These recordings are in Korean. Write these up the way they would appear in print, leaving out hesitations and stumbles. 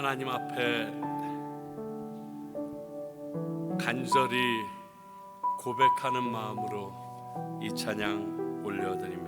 하나님 앞에 간절히 고백하는 마음으로 이 찬양 올려드립니다.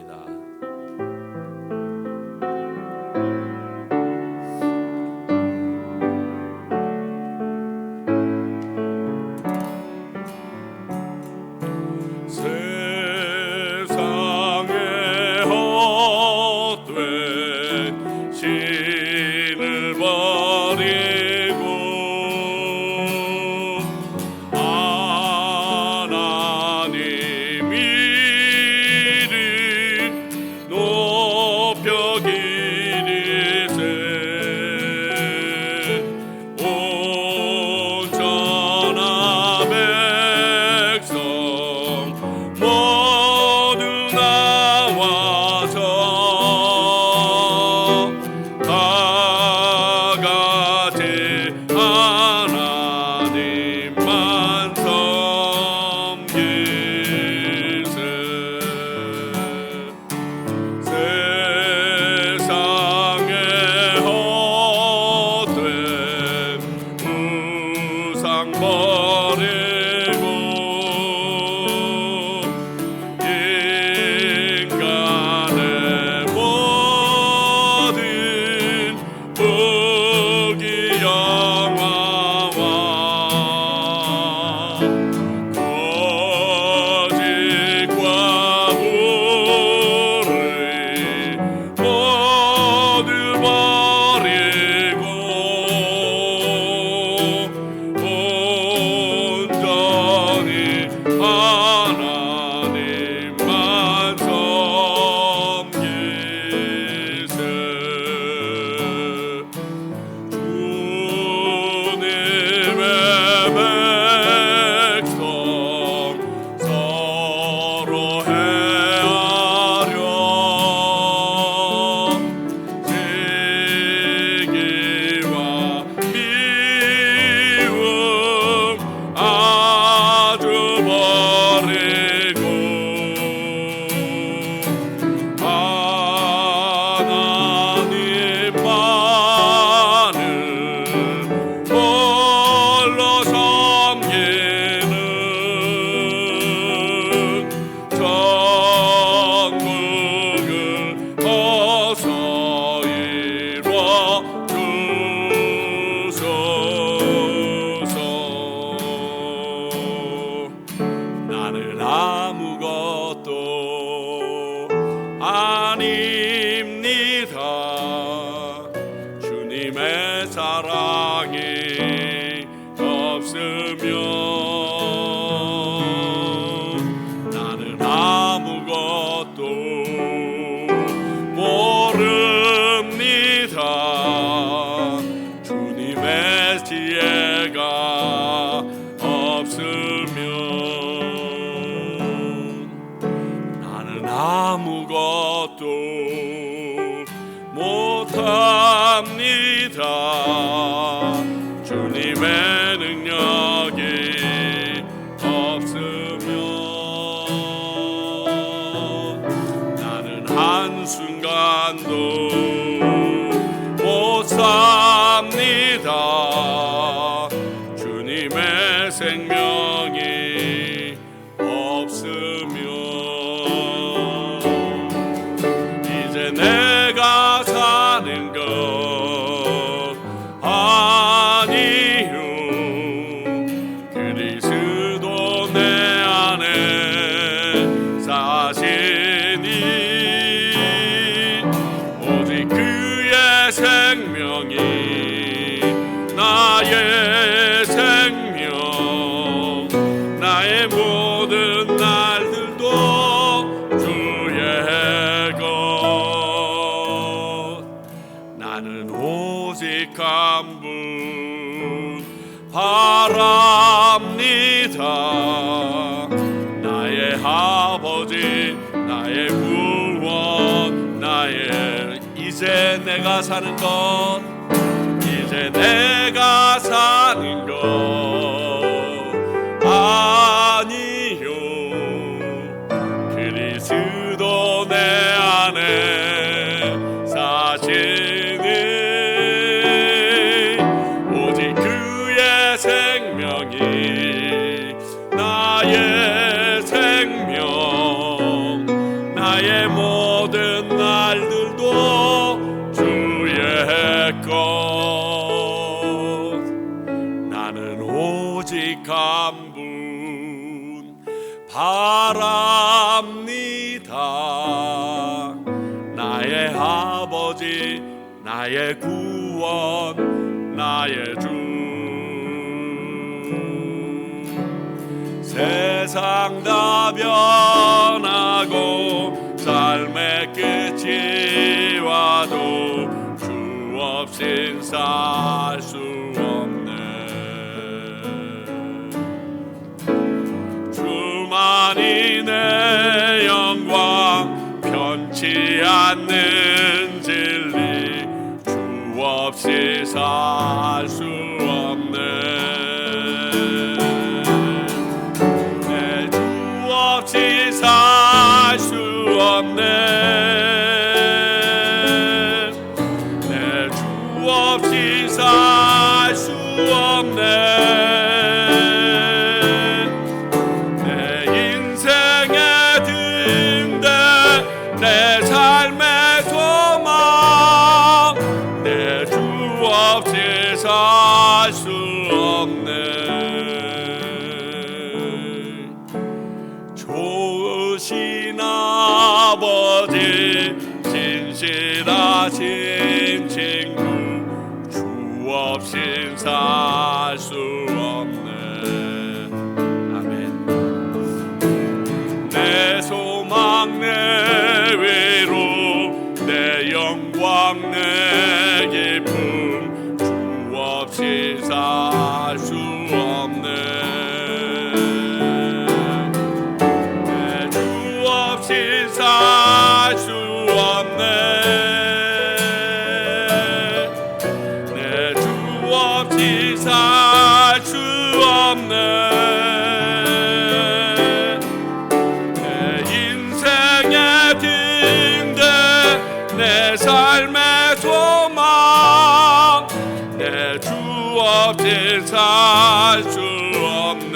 주님의 사랑이 없으면 나는 아무것도 모릅니다. 주님의 지혜가 없으면 나는 아무것도 못합니다. 주님의 능력이 없으면 나는 한순간도 못 삽니다. 주님의 생명이 없으면 이제 내가 사는 것 아니요 그리스도 내 안에 사시니 오직 그의 생명이 나의 생명 나의 모든 날들도 주의 것 나는 오직 한 분 바랍니다. 나의 아버지 나의 구원 나의 이제 내가 사는 것 이제 내가 사는 것 아니요 그리스도 내 안에 사시니 날들도 주의 것. 나는 오직 한 분 바랍니다. 나의 아버지, 나의 구원, 나의 주. 세상 다 변하고 삶의 끝이 와도 주 없인 살 수 없네. 주만이 내 영광, 변치 않는 진리, 주 없이 살 수 없네. 살 수 없네. 내 주 없이 살 수 없네. 내 인생의 등대, 내 삶의 소망, 내 주 없이 살 수 없네. 좋으신 아버지, 진실하신 친구, 주 없인 살 수 없네. 아멘. 내 소망, 내 위로, 내 영광, 내 기쁨, 주 없이 살 수 없네. 살 수 없네. 내 주 없이 살 수 없네. 내 인생의 등대, 내 삶의 소망, 내 주 없이 살 수 없네.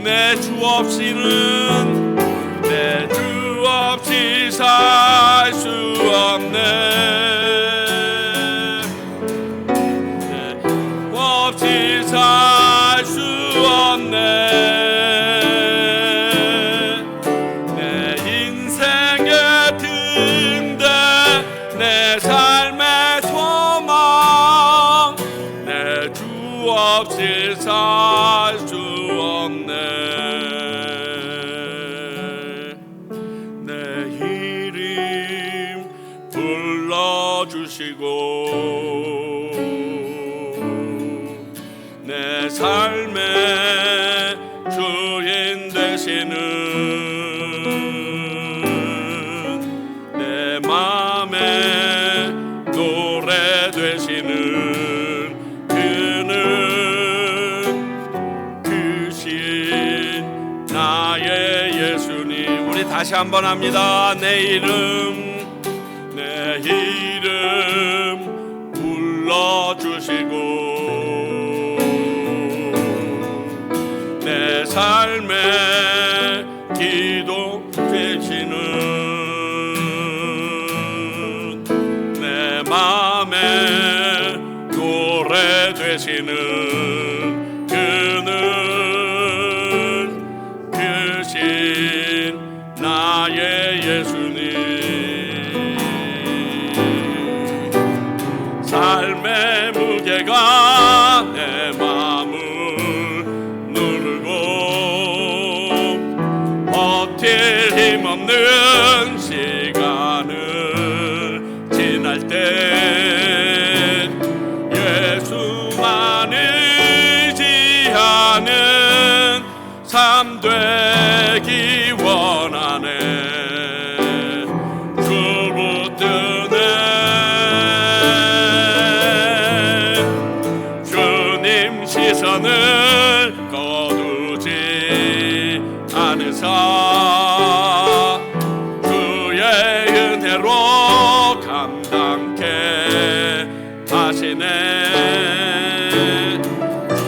내 주 없이는, 내 주 없이 살 수 없네. 내 없이 살 수 없네. 내 인생의 등대, 내 삶의 소망, 내 주 없이 살 수 없네. 불러주시고 내 삶의 주인 되시는, 내 맘에 노래 되시는 그는 크신 나의 예수님. 우리 다시 한번 합니다. 내 이름 불러주시고 내 삶의 기도 되시는, 내 맘에 노래 되시는 그는 크신 나의 예수님. 삶의 무게가 내 마음을 누르고 버틸 힘없는 시간을 지날 때 예수만 의지하는 삶 되기 원하네. 시선을 거두지 않으사 주의 은혜로 감당케 하시네. 주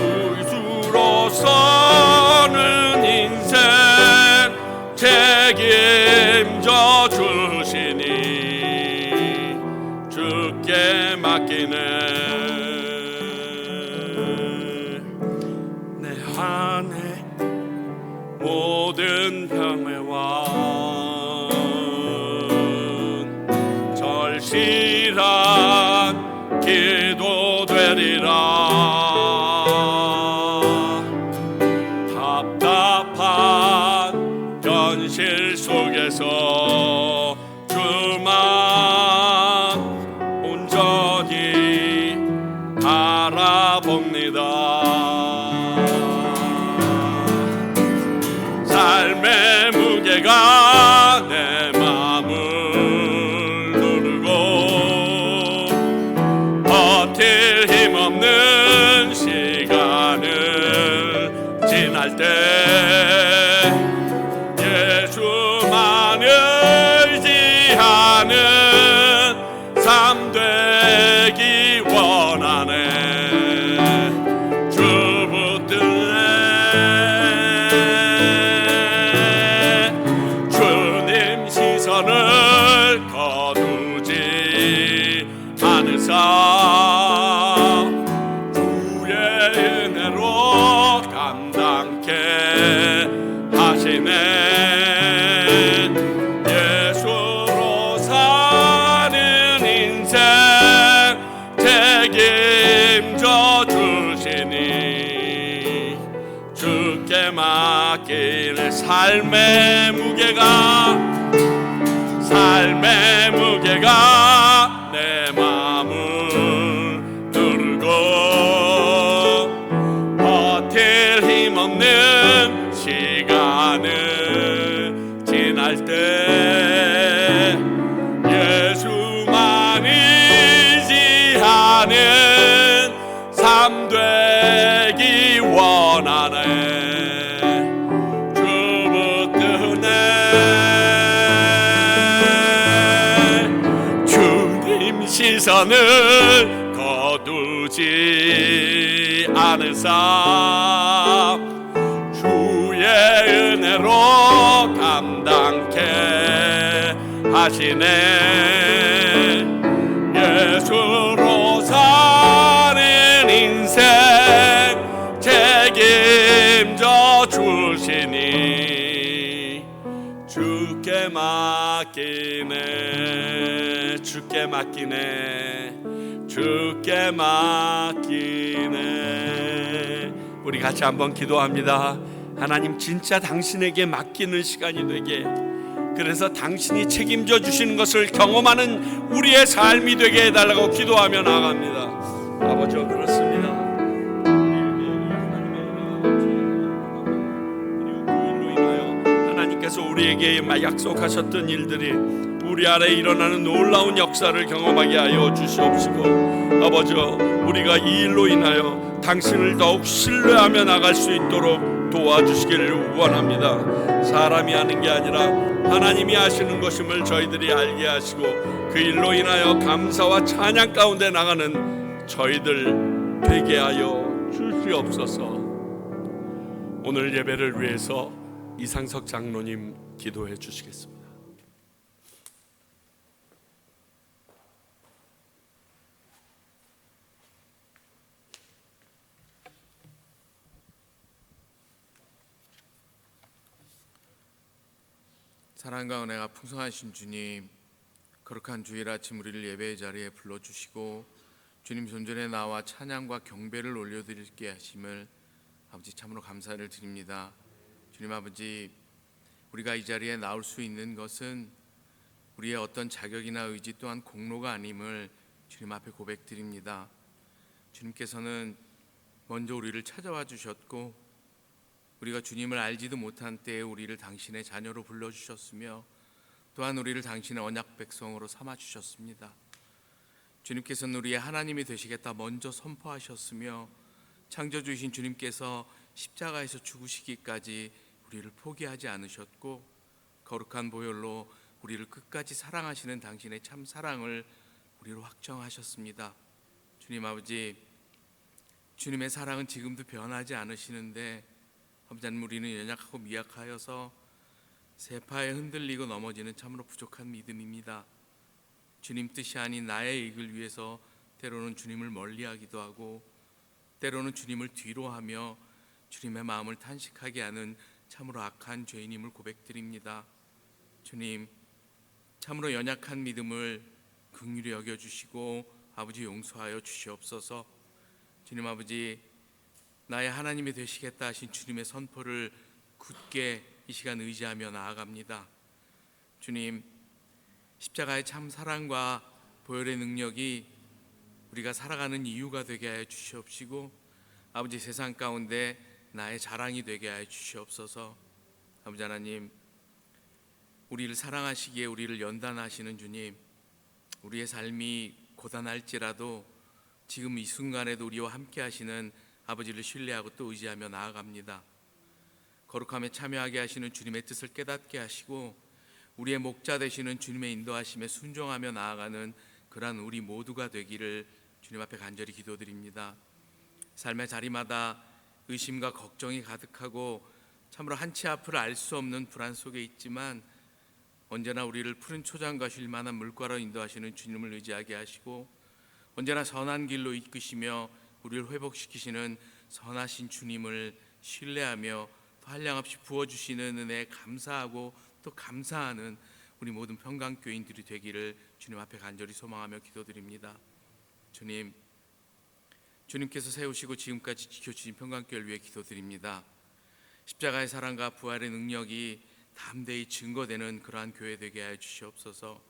예수로서는 인생 맡기네. 내 안에 모든 병의 왕 절실한 기도 되리라. 답답한 현실 속에서 주만 온전히 바라봅니다. 삶의 무게가 내 마음을 누르고 버틸 힘없는 시간을 지날 때 예수만 의지하는 삶 되기 원하네. 주 붙들래. 주님 시선을 거두지 않으사 주의 은혜로 감당케 하시네. 예수로 사는 인생 책임져 주시니 주께 맡길 삶의 무게가 내 마음을 누르고 버틸 힘없는 시간을 지날 때 예수만 의지하는 삶 되기 원하네. 주 붙드네. 주님 시선을 거두지 않으사 주의 은혜로 감당케 하시네. 예수로 사는 인생 책임져 주시니 주께 맡기네. 주께 맡기네. 우리 같이 한번 기도합니다. 하나님, 진짜 당신에게 맡기는 시간이 되게, 그래서 당신이 책임져 주시는 것을 경험하는 우리의 삶이 되게 해달라고 기도하며 나갑니다. 아버지, 그렇습니다. 그리고 그 일로 인하여 하나님께서 우리에게 약속하셨던 일들이 우리 안에 일어나는 놀라운 역사를 경험하게 하여 주시옵시고, 아버지, 우리가 이 일로 인하여 당신을 더욱 신뢰하며 나갈 수 있도록 도와주시기를 원합니다. 사람이 하는 게 아니라 하나님이 하시는 것임을 저희들이 알게 하시고, 그 일로 인하여 감사와 찬양 가운데 나가는 저희들 되게 하여 주시옵소서. 오늘 예배를 위해서 이상석 장로님 기도해 주시겠습니다. 사랑과 은혜가 풍성하신 주님, 거룩한 주일 아침 우리를 예배의 자리에 불러주시고 주님 존전에 나와 찬양과 경배를 올려드리게 하심을 아버지 참으로 감사를 드립니다. 주님 아버지, 우리가 이 자리에 나올 수 있는 것은 우리의 어떤 자격이나 의지 또한 공로가 아님을 주님 앞에 고백드립니다. 주님께서는 먼저 우리를 찾아와 주셨고, 우리가 주님을 알지도 못한 때에 우리를 당신의 자녀로 불러주셨으며, 또한 우리를 당신의 언약 백성으로 삼아주셨습니다. 주님께서는 우리의 하나님이 되시겠다 먼저 선포하셨으며, 창조주이신 주님께서 십자가에서 죽으시기까지 우리를 포기하지 않으셨고, 거룩한 보혈로 우리를 끝까지 사랑하시는 당신의 참 사랑을 우리로 확정하셨습니다. 주님 아버지, 주님의 사랑은 지금도 변하지 않으시는데, 아버지 하나님, 우리는 연약하고 미약하여서 세파에 흔들리고 넘어지는 참으로 부족한 믿음입니다. 주님 뜻이 아닌 나의 이익을 위해서 때로는 주님을 멀리하기도 하고 때로는 주님을 뒤로하며 주님의 마음을 탄식하게 하는 참으로 악한 죄인임을 고백드립니다. 주님, 참으로 연약한 믿음을 긍휼히 여겨주시고 아버지 용서하여 주시옵소서. 주님 아버지, 나의 하나님이 되시겠다 하신 주님의 선포를 굳게 이 시간 의지하며 나아갑니다. 주님, 십자가의 참 사랑과 보혈의 능력이 우리가 살아가는 이유가 되게 하여 주시옵시고 아버지, 세상 가운데 나의 자랑이 되게 하여 주시옵소서. 아버지 하나님, 우리를 사랑하시기에 우리를 연단하시는 주님, 우리의 삶이 고단할지라도 지금 이 순간에도 우리와 함께 하시는 아버지를 신뢰하고 또 의지하며 나아갑니다. 거룩함에 참여하게 하시는 주님의 뜻을 깨닫게 하시고 우리의 목자 되시는 주님의 인도하심에 순종하며 나아가는 그러한 우리 모두가 되기를 주님 앞에 간절히 기도드립니다. 삶의 자리마다 의심과 걱정이 가득하고 참으로 한치 앞을 알 수 없는 불안 속에 있지만 언제나 우리를 푸른 초장과 쉴 만한 물가로 인도하시는 주님을 의지하게 하시고 언제나 선한 길로 이끄시며 우리를 회복시키시는 선하신 주님을 신뢰하며 또 한량없이 부어주시는 은혜에 감사하고 또 감사하는 우리 모든 평강교인들이 되기를 주님 앞에 간절히 소망하며 기도드립니다. 주님, 주님께서 세우시고 지금까지 지켜주신 평강교회를 위해 기도드립니다. 십자가의 사랑과 부활의 능력이 담대히 증거되는 그러한 교회 되게 하여 주시옵소서.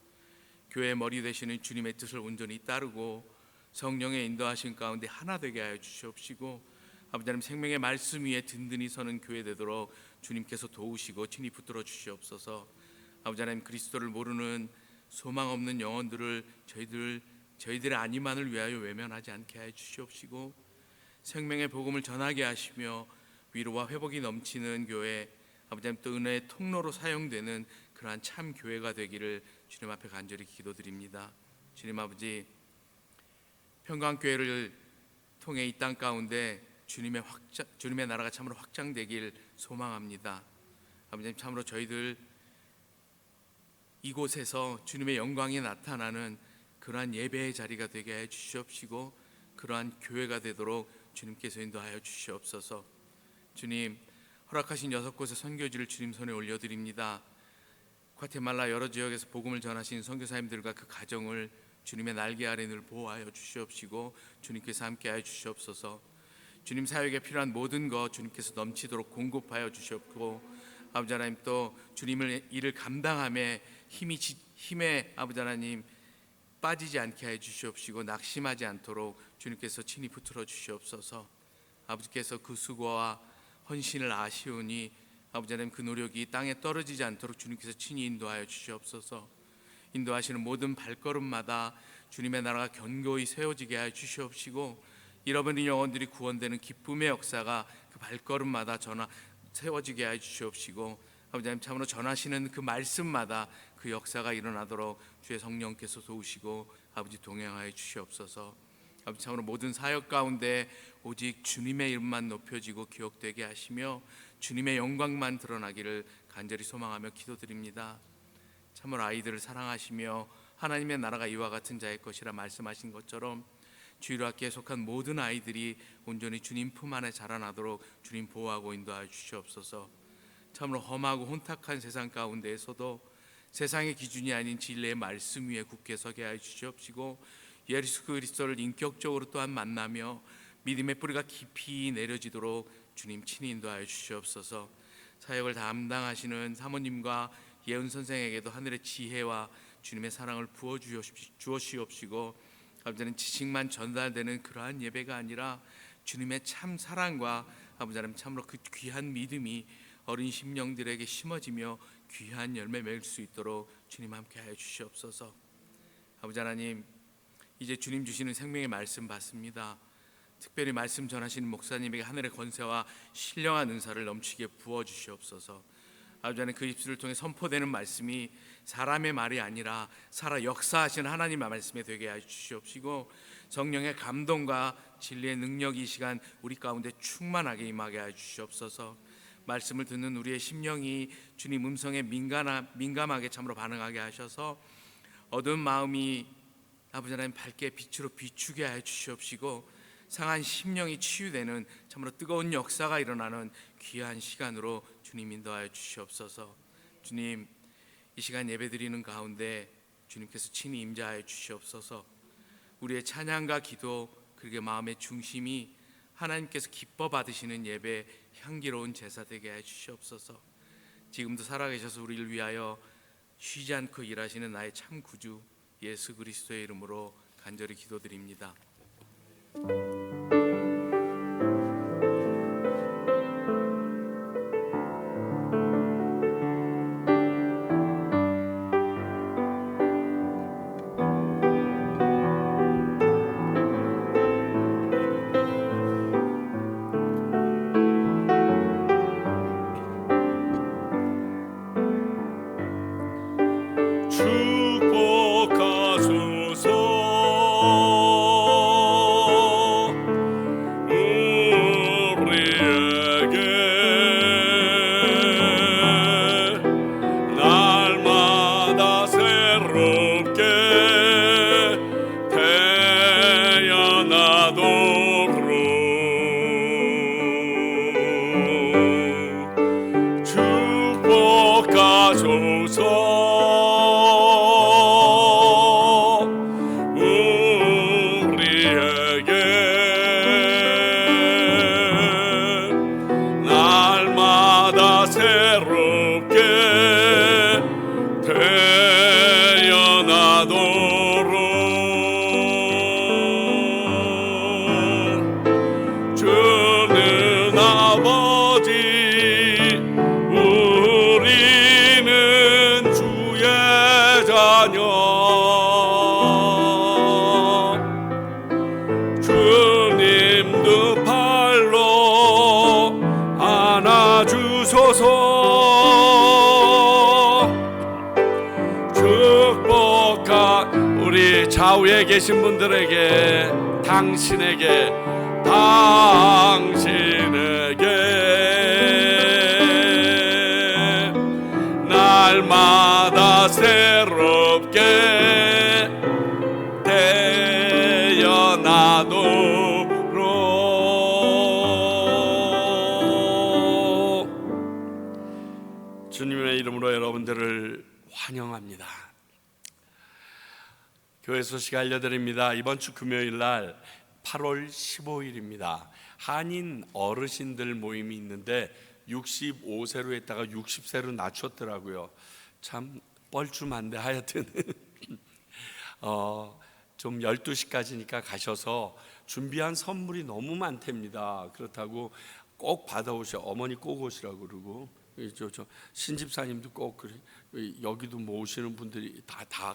교회의 머리 되시는 주님의 뜻을 온전히 따르고 성령의 인도하신 가운데 하나 되게 하여 주시옵시고 아버지 하나님, 생명의 말씀 위에 든든히 서는 교회 되도록 주님께서 도우시고 친히 붙들어 주시옵소서. 아버지 하나님, 그리스도를 모르는 소망 없는 영혼들을 저희들의 안위만을 위하여 외면하지 않게 하여 주시옵시고 생명의 복음을 전하게 하시며 위로와 회복이 넘치는 교회, 아버지 하나님, 또 은혜의 통로로 사용되는 그러한 참 교회가 되기를 주님 앞에 간절히 기도드립니다. 주님 아버지, 평강교회를 통해 이 땅 가운데 주님의 나라가 참으로 확장되길 소망합니다. 아버지, 참으로 저희들 이곳에서 주님의 영광이 나타나는 그러한 예배의 자리가 되게 해 주시옵시고 그러한 교회가 되도록 주님께서 인도하여 주시옵소서. 주님, 허락하신 6곳의 선교지를 주님 손에 올려드립니다. 과테말라 여러 지역에서 복음을 전하신 선교사님들과 그 가정을 주님의 날개 아래 늘 보호하여 주시옵시고 주님께서 함께하여 주시옵소서. 주님 사역에 필요한 모든 것 주님께서 넘치도록 공급하여 주시옵고 아버지 하나님, 또 주님을 일을 감당함에 힘에 아버지 하나님 빠지지 않게 해 주시옵시고 낙심하지 않도록 주님께서 친히 붙들어 주시옵소서. 아버지께서 그 수고와 헌신을 아시오니 아버지 하나님, 그 노력이 땅에 떨어지지 않도록 주님께서 친히 인도하여 주시옵소서. 인도하시는 모든 발걸음마다 주님의 나라가 견고히 세워지게 하여 주시옵시고 잃어버린 영혼들이 구원되는 기쁨의 역사가 그 발걸음마다 세워지게 하여 주시옵시고 아버지 하나님, 참으로 전하시는 그 말씀마다 그 역사가 일어나도록 주의 성령께서 도우시고 아버지 동행하여 주시옵소서. 아버지, 참으로 모든 사역 가운데 오직 주님의 이름만 높여지고 기억되게 하시며 주님의 영광만 드러나기를 간절히 소망하며 기도드립니다. 참으로 아이들을 사랑하시며 하나님의 나라가 이와 같은 자의 것이라 말씀하신 것처럼 주일학교에 속한 모든 아이들이 온전히 주님 품 안에 자라나도록 주님 보호하고 인도하여 주시옵소서. 참으로 험하고 혼탁한 세상 가운데에서도 세상의 기준이 아닌 진리의 말씀 위에 굳게 서게 하여 주시옵시고 예수 그리스도를 인격적으로 또한 만나며 믿음의 뿌리가 깊이 내려지도록 주님 친히 인도하여 주시옵소서. 사역을 담당하시는 사모님과 예은 선생에게도 하늘의 지혜와 주님의 사랑을 부어 주시옵시고 아버지는 지식만 전달되는 그러한 예배가 아니라 주님의 참 사랑과 아버지 하나님, 참으로 그 귀한 믿음이 어린 심령들에게 심어지며 귀한 열매 맺을 수 있도록 주님 함께하여 주시옵소서. 아버지 하나님, 이제 주님 주시는 생명의 말씀 받습니다. 특별히 말씀 전하시는 목사님에게 하늘의 권세와 신령한 은사를 넘치게 부어 주시옵소서. 아버지 하나님, 그 입술을 통해 선포되는 말씀이 사람의 말이 아니라 살아 역사하시는 하나님의 말씀에 되게 하여 주시옵시고 성령의 감동과 진리의 능력이 이 시간 우리 가운데 충만하게 임하게 하여 주시옵소서. 말씀을 듣는 우리의 심령이 주님 음성에 민감하게 참으로 반응하게 하셔서 어두운 마음이 아버지 하나님 밝게 빛으로 비추게 하여 주시옵시고 상한 심령이 치유되는 참으로 뜨거운 역사가 일어나는 귀한 시간으로 주님 인도하여 주시옵소서. 주님, 이 시간 예배드리는 가운데 주님께서 친히 임재하여 주시옵소서. 우리의 찬양과 기도 그리고 마음의 중심이 하나님께서 기뻐 받으시는 예배 향기로운 제사 되게 해 주시옵소서. 지금도 살아계셔서 우리를 위하여 쉬지 않고 일하시는 나의 참 구주 예수 그리스도의 이름으로 간절히 기도드립니다. 주님도 팔로 안아주소서. 축복한 우리 좌우에 계신 분들에게 당신에게 날마다 새롭게 태어나도록 주님의 이름으로 여러분들을 환영합니다. 교회 소식 알려드립니다. 이번 주 금요일 날 8월 15일입니다. 한인 어르신들 모임이 있는데 65세로 했다가 60세로 낮췄더라고요. 참 뻘쭘한데 하여튼 좀 12시까지니까 가셔서 준비한 선물이 너무 많답니다. 그렇다고 꼭 받아오셔. 어머니 꼭 오시라고 그러고 저 신집사님도 꼭 그래. 여기도 모시는 분들이 다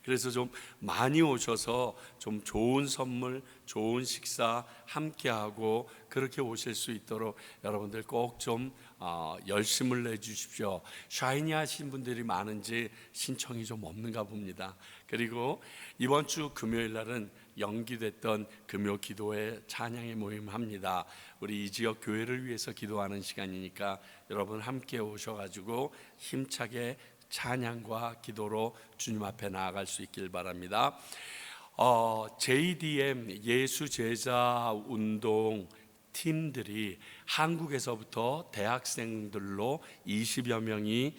그래서 좀 많이 오셔서 좀 좋은 선물, 좋은 식사 함께하고 그렇게 오실 수 있도록 여러분들 꼭 좀 열심을 내주십시오. 샤이니 하신 분들이 많은지 신청이 좀 없는가 봅니다. 그리고 이번 주 금요일 날은 연기됐던 금요 기도회 찬양의 모임 합니다. 우리 이 지역 교회를 위해서 기도하는 시간이니까 여러분 함께 오셔가지고 힘차게 찬양과 기도로 주님 앞에 나아갈 수 있길 바랍니다. JDM 예수 제자 운동 팀들이 한국에서부터 대학생들로 20여 명이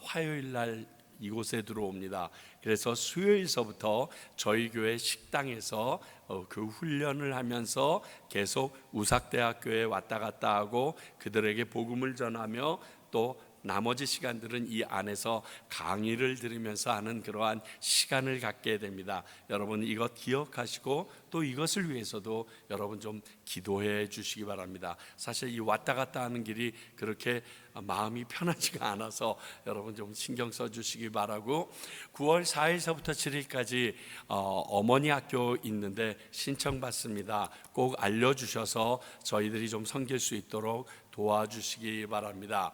화요일 날 이곳에 들어옵니다. 그래서 수요일서부터 저희 교회 식당에서 그 훈련을 하면서 계속 우삭대학교에 왔다 갔다 하고 그들에게 복음을 전하며 또 나머지 시간들은 이 안에서 강의를 들으면서 하는 그러한 시간을 갖게 됩니다. 여러분 이것 기억하시고 또 이것을 위해서도 여러분 좀 기도해 주시기 바랍니다. 사실 이 왔다 갔다 하는 길이 그렇게 마음이 편하지가 않아서 여러분 좀 신경 써 주시기 바라고 9월 4일서부터 7일까지 어머니 학교 있는데 신청받습니다. 꼭 알려주셔서 저희들이 좀 섬길 수 있도록 도와주시기 바랍니다.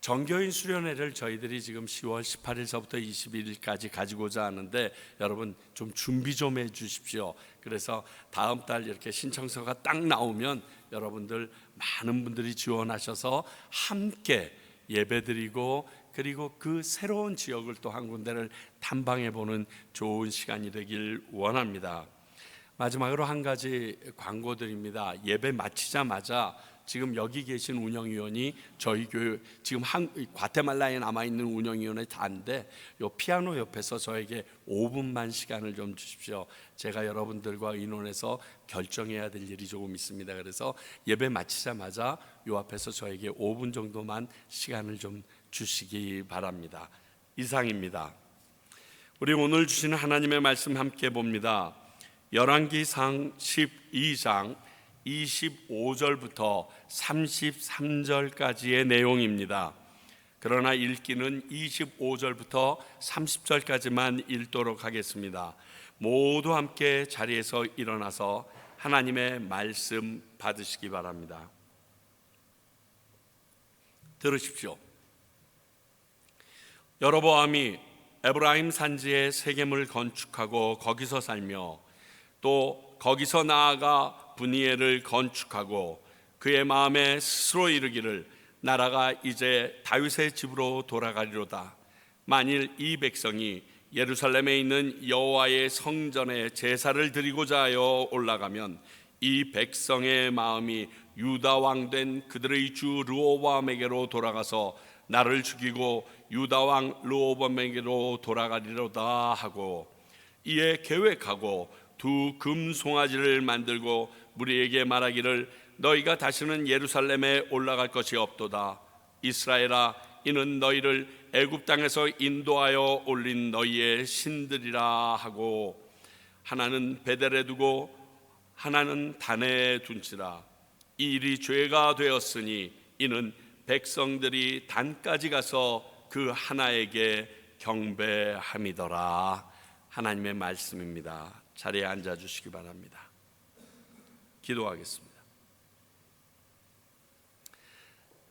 정교인 수련회를 저희들이 지금 10월 18일서부터 21일까지 가지고자 하는데 여러분 좀 준비 좀 해 주십시오. 그래서 다음 달 이렇게 신청서가 딱 나오면 여러분들 많은 분들이 지원하셔서 함께 예배드리고 그리고 그 새로운 지역을 또 한 군데를 탐방해 보는 좋은 시간이 되길 원합니다. 마지막으로 한 가지 광고드립니다. 예배 마치자마자 지금 여기 계신 운영위원이 저희 교회 지금 과테말라에 남아있는 운영위원회 다인데 요 피아노 옆에서 저에게 5분만 시간을 좀 주십시오. 제가 여러분들과 의논해서 결정해야 될 일이 조금 있습니다. 그래서 예배 마치자마자 요 앞에서 저에게 5분 정도만 시간을 좀 주시기 바랍니다. 이상입니다. 우리 오늘 주시는 하나님의 말씀 함께 봅니다. 열왕기상 12장 25절부터 33절까지의 내용입니다. 그러나 읽기는 25절부터 30절까지만 읽도록 하겠습니다. 모두 함께 자리에서 일어나서 하나님의 말씀 받으시기 바랍니다. 들으십시오. 여로보암이 에브라임 산지에 세겜을 건축하고 거기서 살며 또 거기서 나아가 브니엘을 건축하고 그의 마음에 스스로 이르기를 나라가 이제 다윗의 집으로 돌아가리로다. 만일 이 백성이 예루살렘에 있는 여호와의 성전에 제사를 드리고자 하여 올라가면 이 백성의 마음이 유다 왕 된 그들의 주 르호보암에게로 돌아가서 나를 죽이고 유다 왕 르호보암에게로 돌아가리로다 하고 이에 계획하고 두 금송아지를 만들고 무리에게 말하기를 너희가 다시는 예루살렘에 올라갈 것이 없도다. 이스라엘아, 이는 너희를 애굽 땅에서 인도하여 올린 너희의 신들이라 하고 하나는 베델에 두고 하나는 단에 둔지라. 이 일이 죄가 되었으니 이는 백성들이 단까지 가서 그 하나에게 경배함이더라. 하나님의 말씀입니다. 자리에 앉아 주시기 바랍니다. 기도하겠습니다.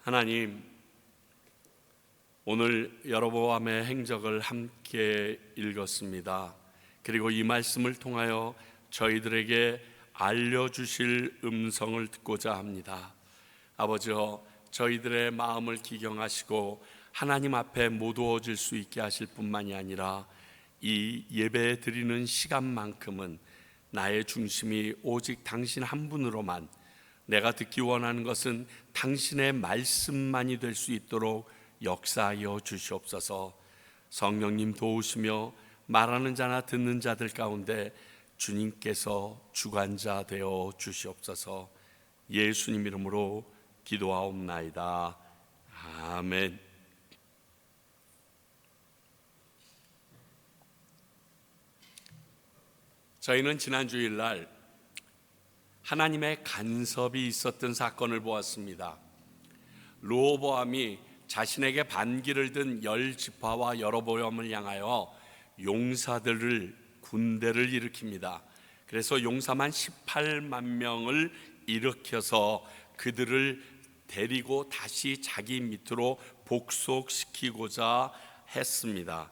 하나님, 오늘 여로보암의 행적을 함께 읽었습니다. 그리고 이 말씀을 통하여 저희들에게 알려주실 음성을 듣고자 합니다. 아버지여, 저희들의 마음을 기경하시고 하나님 앞에 못 얻을 수 있게 하실 뿐만이 아니라 이 예배 드리는 시간만큼은 나의 중심이 오직 당신 한 분으로만, 내가 듣기 원하는 것은 당신의 말씀만이 될 수 있도록 역사하여 주시옵소서. 성령님 도우시며 말하는 자나 듣는 자들 가운데 주님께서 주관자 되어 주시옵소서. 예수님 이름으로 기도하옵나이다. 아멘. 저희는 지난 주일날 하나님의 간섭이 있었던 사건을 보았습니다. 르호보암이 자신에게 반기를 든 10지파와 여로보암을 향하여 군대를 일으킵니다. 그래서 용사만 18만 명을 일으켜서 그들을 데리고 다시 자기 밑으로 복속시키고자 했습니다.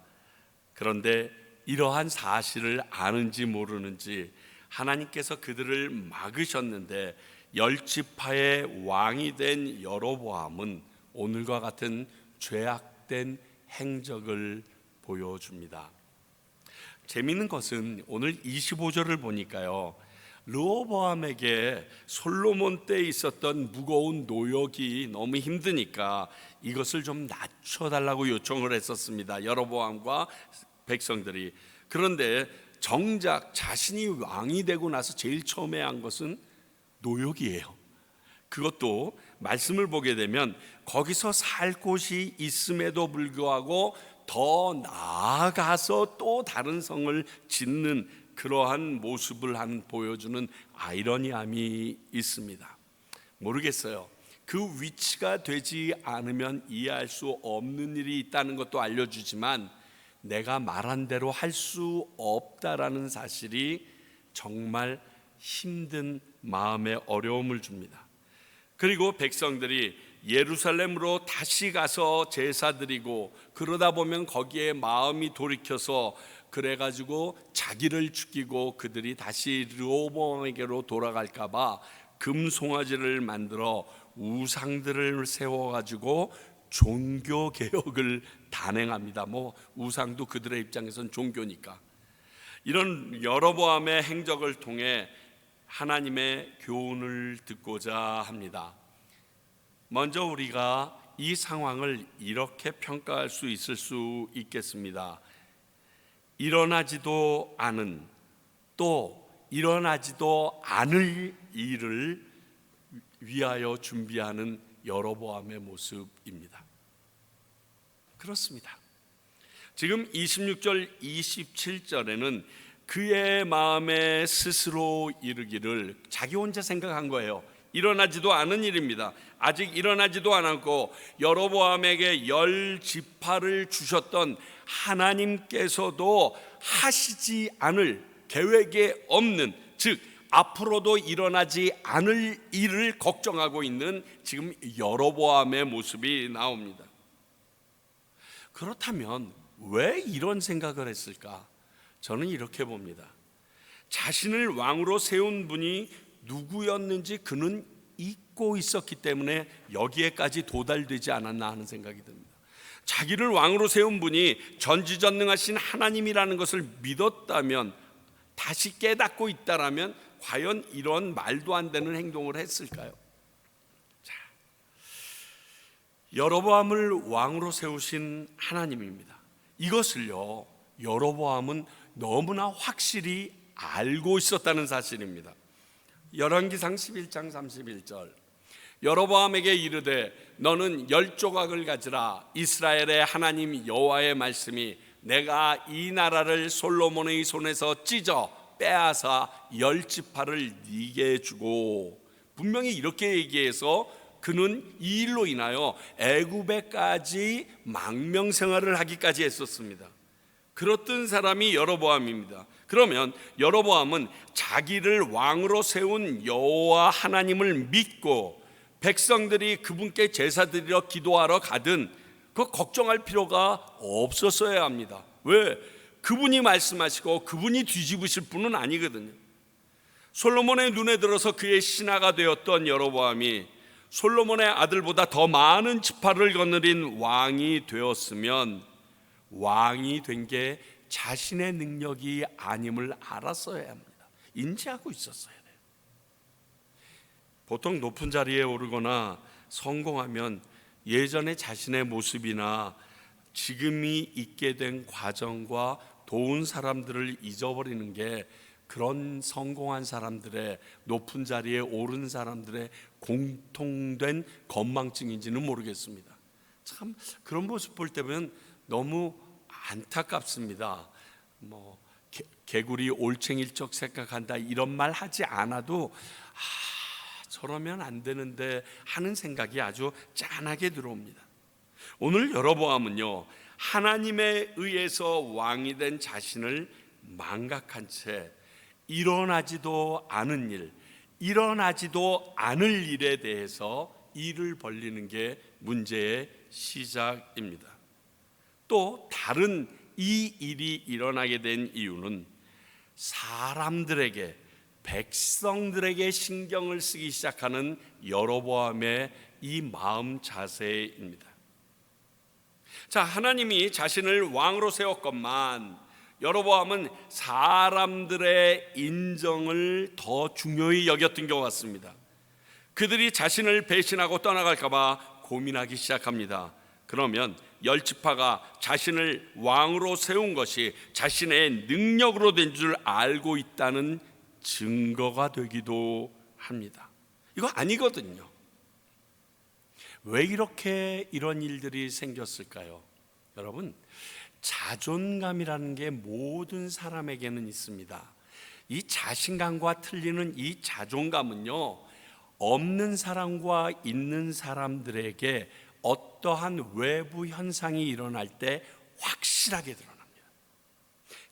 그런데 이러한 사실을 아는지 모르는지 하나님께서 그들을 막으셨는데 10지파의 왕이 된 여로보암은 오늘과 같은 죄악된 행적을 보여줍니다. 재미있는 것은 오늘 25절을 보니까요, 르호보암에게 솔로몬 때 있었던 무거운 노역이 너무 힘드니까 이것을 좀 낮춰달라고 요청을 했었습니다. 여로보암과 백성들이. 그런데 정작 자신이 왕이 되고 나서 제일 처음에 한 것은 노역이에요. 그것도 말씀을 보게 되면 거기서 살 곳이 있음에도 불구하고 더 나아가서 또 다른 성을 짓는 그러한 모습을 보여주는 아이러니함이 있습니다. 모르겠어요. 그 위치가 되지 않으면 이해할 수 없는 일이 있다는 것도 알려주지만 내가 말한 대로 할 수 없다라는 사실이 정말 힘든 마음의 어려움을 줍니다. 그리고 백성들이 예루살렘으로 다시 가서 제사 드리고 그러다 보면 거기에 마음이 돌이켜서 그래가지고 자기를 죽이고 그들이 다시 르호보암에게로 돌아갈까 봐 금송아지를 만들어 우상들을 세워가지고 종교 개혁을 단행합니다. 우상도 그들의 입장에선 종교니까. 이런 여로보암의 행적을 통해 하나님의 교훈을 듣고자 합니다. 먼저 우리가 이 상황을 이렇게 평가할 수 있을 수 있겠습니다. 일어나지도 않은, 또 일어나지도 않을 일을 위하여 준비하는 여로보암의 모습입니다. 그렇습니다. 지금 26절 27절에는 그의 마음에 스스로 이르기를, 자기 혼자 생각한 거예요. 일어나지도 않은 일입니다. 아직 일어나지도 않았고 여로보암에게 10지파를 주셨던 하나님께서도 하시지 않을, 계획에 없는, 즉 앞으로도 일어나지 않을 일을 걱정하고 있는 지금 여로보암의 모습이 나옵니다. 그렇다면 왜 이런 생각을 했을까? 저는 이렇게 봅니다. 자신을 왕으로 세운 분이 누구였는지 그는 잊고 있었기 때문에 여기에까지 도달되지 않았나 하는 생각이 듭니다. 자기를 왕으로 세운 분이 전지전능하신 하나님이라는 것을 믿었다면, 다시 깨닫고 있다라면 과연 이런 말도 안 되는 행동을 했을까요? 자, 여로보암을 왕으로 세우신 하나님입니다. 이것을요, 여로보암은 너무나 확실히 알고 있었다는 사실입니다. 열왕기상 11장 31절, 여로보암에게 이르되 너는 10조각을 가지라. 이스라엘의 하나님 여호와의 말씀이 내가 이 나라를 솔로몬의 손에서 찢어 빼앗아 10지파를 네게 주고, 분명히 이렇게 얘기해서 그는 이 일로 인하여 애굽에까지 망명생활을 하기까지 했었습니다. 그렇던 사람이 여로보암입니다. 그러면 여로보암은 자기를 왕으로 세운 여호와 하나님을 믿고 백성들이 그분께 제사 드리러 기도하러 가든 그 걱정할 필요가 없었어야 합니다. 왜? 그분이 말씀하시고 그분이 뒤집으실 분은 아니거든요. 솔로몬의 눈에 들어서 그의 신하가 되었던 여로보암이 솔로몬의 아들보다 더 많은 지파를 거느린 왕이 되었으면 왕이 된 게 자신의 능력이 아님을 알았어야 합니다. 인지하고 있었어야 돼요. 보통 높은 자리에 오르거나 성공하면 예전에 자신의 모습이나 지금이 있게 된 과정과 도운 사람들을 잊어버리는 게 그런 성공한 사람들의, 높은 자리에 오른 사람들의 공통된 건망증인지는 모르겠습니다. 참 그런 모습 볼 때면 너무 안타깝습니다. 개구리 올챙이일 적 생각한다 이런 말 하지 않아도 저러면 안 되는데 하는 생각이 아주 짠하게 들어옵니다. 오늘 여로보암은요, 하나님에 의해서 왕이 된 자신을 망각한 채 일어나지도 않은 일, 일어나지도 않을 일에 대해서 일을 벌리는 게 문제의 시작입니다. 또 다른 이 일이 일어나게 된 이유는 사람들에게, 백성들에게 신경을 쓰기 시작하는 여로보암의 이 마음 자세입니다. 자, 하나님이 자신을 왕으로 세웠건만 여로보암은 사람들의 인정을 더 중요히 여겼던 것 같습니다. 그들이 자신을 배신하고 떠나갈까 봐 고민하기 시작합니다. 그러면 10지파가 자신을 왕으로 세운 것이 자신의 능력으로 된 줄 알고 있다는 증거가 되기도 합니다. 이거 아니거든요. 왜 이렇게 이런 일들이 생겼을까요? 여러분, 자존감이라는 게 모든 사람에게는 있습니다. 이 자신감과 틀리는 이 자존감은요, 없는 사람과 있는 사람들에게 어떠한 외부 현상이 일어날 때 확실하게 드러납니다.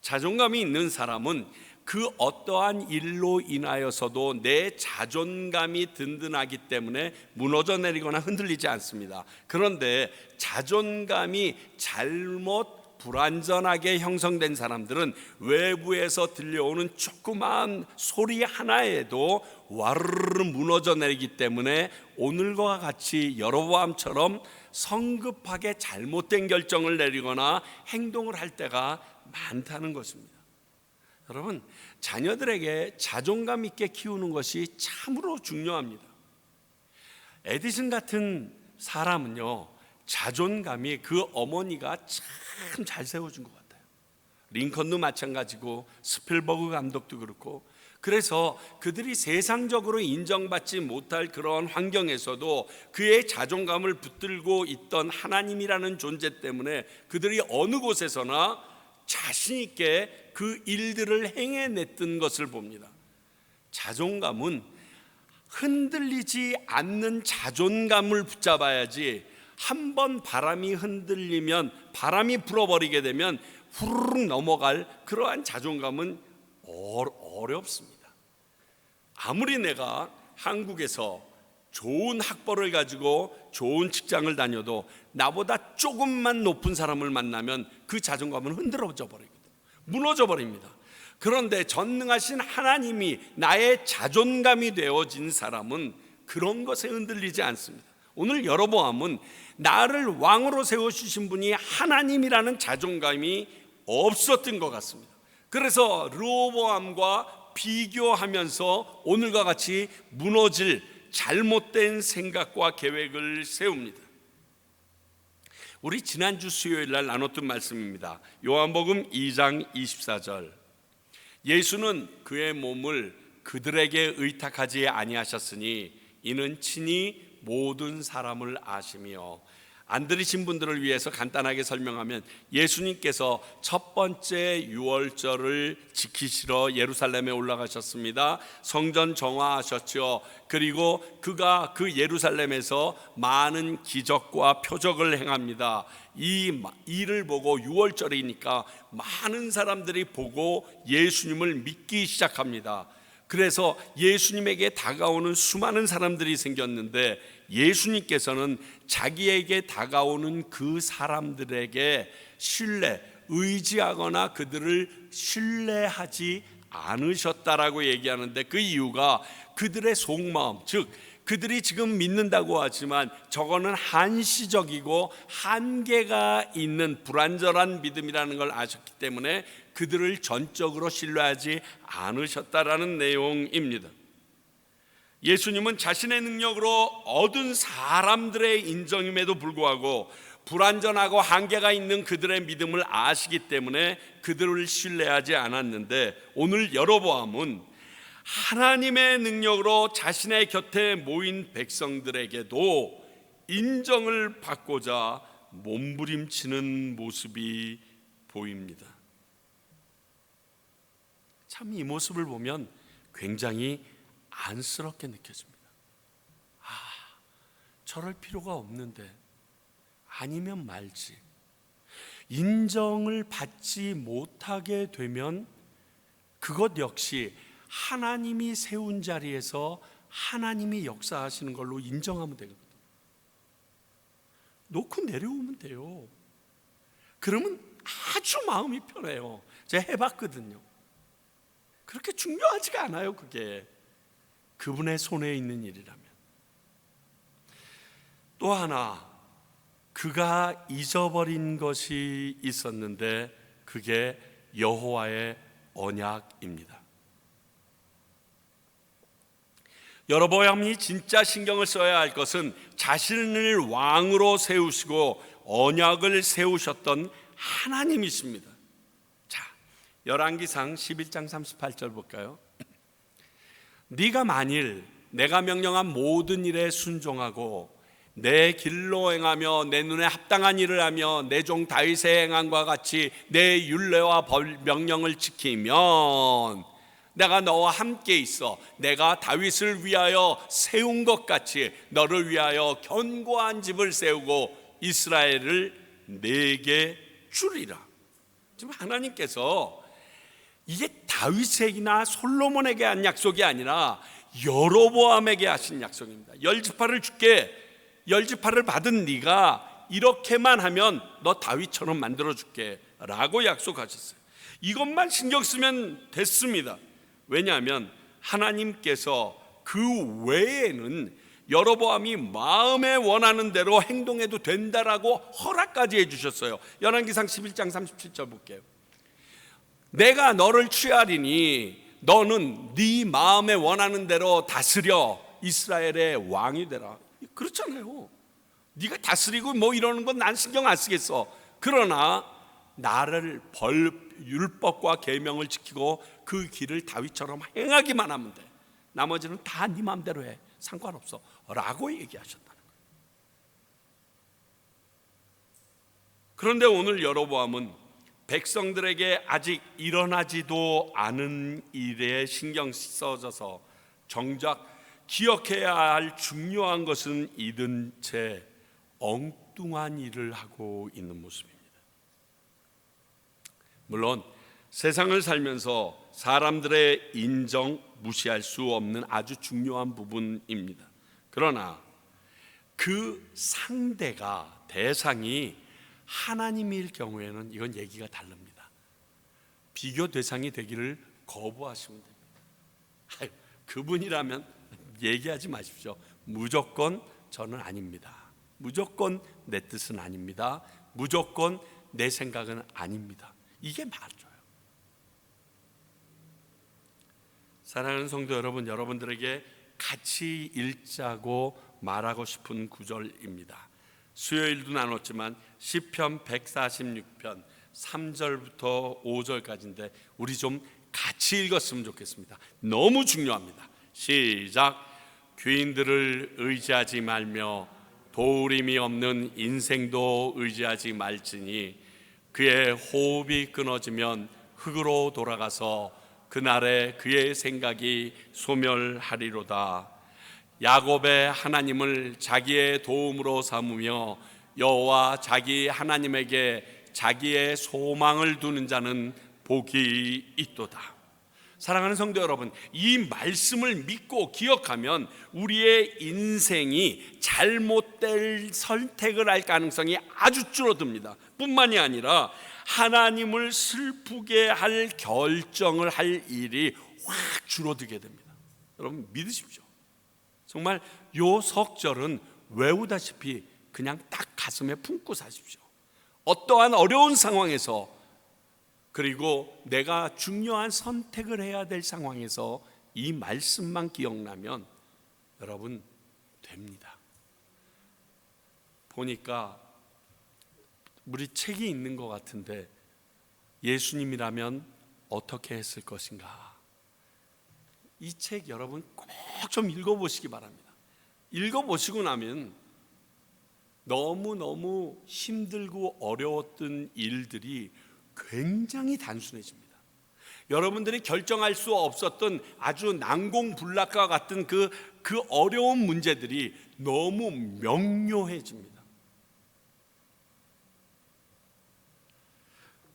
자존감이 있는 사람은 그 어떠한 일로 인하여서도 내 자존감이 든든하기 때문에 무너져 내리거나 흔들리지 않습니다. 그런데 자존감이 잘못 불완전하게 형성된 사람들은 외부에서 들려오는 조그만 소리 하나에도 와르르 무너져 내리기 때문에 오늘과 같이 여로보암처럼 성급하게 잘못된 결정을 내리거나 행동을 할 때가 많다는 것입니다. 여러분, 자녀들에게 자존감 있게 키우는 것이 참으로 중요합니다. 에디슨 같은 사람은요, 자존감이 그 어머니가 참 잘 세워준 것 같아요. 링컨도 마찬가지고 스필버그 감독도 그렇고, 그래서 그들이 세상적으로 인정받지 못할 그런 환경에서도 그의 자존감을 붙들고 있던 하나님이라는 존재 때문에 그들이 어느 곳에서나 자신 있게 그 일들을 행해냈던 것을 봅니다. 자존감은 흔들리지 않는 자존감을 붙잡아야지, 한번 바람이 흔들리면, 바람이 불어버리게 되면 후루룩 넘어갈 그러한 자존감은 어렵습니다. 아무리 내가 한국에서 좋은 학벌을 가지고 좋은 직장을 다녀도 나보다 조금만 높은 사람을 만나면 그 자존감은 흔들어져 버리거든요. 무너져 버립니다. 그런데 전능하신 하나님이 나의 자존감이 되어진 사람은 그런 것에 흔들리지 않습니다. 오늘 여로보암은 나를 왕으로 세워주신 분이 하나님이라는 자존감이 없었던 것 같습니다. 그래서 르호보암과 비교하면서 오늘과 같이 무너질 잘못된 생각과 계획을 세웁니다. 우리 지난주 수요일 날 나눴던 말씀입니다. 요한복음 2장 24절. 예수는 그의 몸을 그들에게 의탁하지 아니하셨으니 이는 친히 모든 사람을 아시며. 안 들으신 분들을 위해서 간단하게 설명하면, 예수님께서 첫 번째 유월절을 지키시러 예루살렘에 올라가셨습니다. 성전 정화하셨죠. 그리고 그가 그 예루살렘에서 많은 기적과 표적을 행합니다. 이 일을 보고, 유월절이니까 많은 사람들이 보고 예수님을 믿기 시작합니다. 그래서 예수님에게 다가오는 수많은 사람들이 생겼는데, 예수님께서는 자기에게 다가오는 그 사람들에게 의지하거나 그들을 신뢰하지 않으셨다라고 얘기하는데, 그 이유가 그들의 속마음, 즉 그들이 지금 믿는다고 하지만 저거는 한시적이고 한계가 있는 불완전한 믿음이라는 걸 아셨기 때문에 그들을 전적으로 신뢰하지 않으셨다라는 내용입니다. 예수님은 자신의 능력으로 얻은 사람들의 인정임에도 불구하고 불완전하고 한계가 있는 그들의 믿음을 아시기 때문에 그들을 신뢰하지 않았는데, 오늘 여로보암은 하나님의 능력으로 자신의 곁에 모인 백성들에게도 인정을 받고자 몸부림치는 모습이 보입니다. 참 이 모습을 보면 굉장히 안쓰럽게 느껴집니다. 저럴 필요가 없는데, 아니면 말지. 인정을 받지 못하게 되면 그것 역시 하나님이 세운 자리에서 하나님이 역사하시는 걸로 인정하면 되거든요. 놓고 내려오면 돼요. 그러면 아주 마음이 편해요. 제가 해봤거든요. 그렇게 중요하지가 않아요. 그게 그분의 손에 있는 일이라면. 또 하나, 그가 잊어버린 것이 있었는데 그게 여호와의 언약입니다. 여로보암이 진짜 신경을 써야 할 것은 자신을 왕으로 세우시고 언약을 세우셨던 하나님이십니다. 자, 열왕기상 11장 38절 볼까요? 네가 만일 내가 명령한 모든 일에 순종하고 내 길로 행하며 내 눈에 합당한 일을 하며 내 종 다윗의 행함과 같이 내 율례와 명령을 지키면 내가 너와 함께 있어 내가 다윗을 위하여 세운 것 같이 너를 위하여 견고한 집을 세우고 이스라엘을 내게 주리라. 지금 하나님께서 이게 다윗에게나 솔로몬에게 한 약속이 아니라 여로보암에게 하신 약속입니다. 열지파를 줄게. 열지파를 받은 네가 이렇게만 하면 너 다윗처럼 만들어줄게 라고 약속하셨어요. 이것만 신경 쓰면 됐습니다. 왜냐하면 하나님께서 그 외에는 여로보암이 마음에 원하는 대로 행동해도 된다라고 허락까지 해주셨어요. 열왕기상 11장 37절 볼게요. 내가 너를 취하리니 너는 네 마음에 원하는 대로 다스려 이스라엘의 왕이 되라. 그렇잖아요. 네가 다스리고 뭐 이러는 건 난 신경 안 쓰겠어. 그러나 나를 율법과 계명을 지키고 그 길을 다윗처럼 행하기만 하면 돼. 나머지는 다 네 마음대로 해. 상관없어 라고 얘기하셨다는 거예요. 그런데 오늘 여로보암은 백성들에게 아직 일어나지도 않은 일에 신경 써져서 정작 기억해야 할 중요한 것은 잊은 채 엉뚱한 일을 하고 있는 모습입니다. 물론 세상을 살면서 사람들의 인정 무시할 수 없는 아주 중요한 부분입니다. 그러나 그 상대가 대상이 하나님일 경우에는 이건 얘기가 다릅니다. 비교 대상이 되기를 거부하시면 됩니다. 그분이라면 얘기하지 마십시오. 무조건 저는 아닙니다. 무조건 내 뜻은 아닙니다. 무조건 내 생각은 아닙니다. 이게 맞아요. 사랑하는 성도 여러분, 여러분들에게 같이 읽자고 말하고 싶은 구절입니다. 수요일도 나눴지만 시편 146편 3절부터 5절까지인데 우리 좀 같이 읽었으면 좋겠습니다. 너무 중요합니다. 시작. 귀인들을 의지하지 말며 도우림이 없는 인생도 의지하지 말지니 그의 호흡이 끊어지면 흙으로 돌아가서 그날에 그의 생각이 소멸하리로다. 야곱의 하나님을 자기의 도움으로 삼으며 여호와 자기 하나님에게 자기의 소망을 두는 자는 복이 있도다. 사랑하는 성도 여러분, 이 말씀을 믿고 기억하면 우리의 인생이 잘못될 선택을 할 가능성이 아주 줄어듭니다. 뿐만이 아니라 하나님을 슬프게 할 결정을 할 일이 확 줄어들게 됩니다. 여러분 믿으십시오. 정말 요 석절은 외우다시피 그냥 딱 가슴에 품고 사십시오. 어떠한 어려운 상황에서, 그리고 내가 중요한 선택을 해야 될 상황에서 이 말씀만 기억나면 여러분 됩니다. 보니까 우리 책이 있는 것 같은데 예수님이라면 어떻게 했을 것인가? 이 책 여러분 꼭 좀 읽어보시기 바랍니다. 읽어보시고 나면 너무너무 힘들고 어려웠던 일들이 굉장히 단순해집니다. 여러분들이 결정할 수 없었던 아주 난공불락과 같은 그 어려운 문제들이 너무 명료해집니다.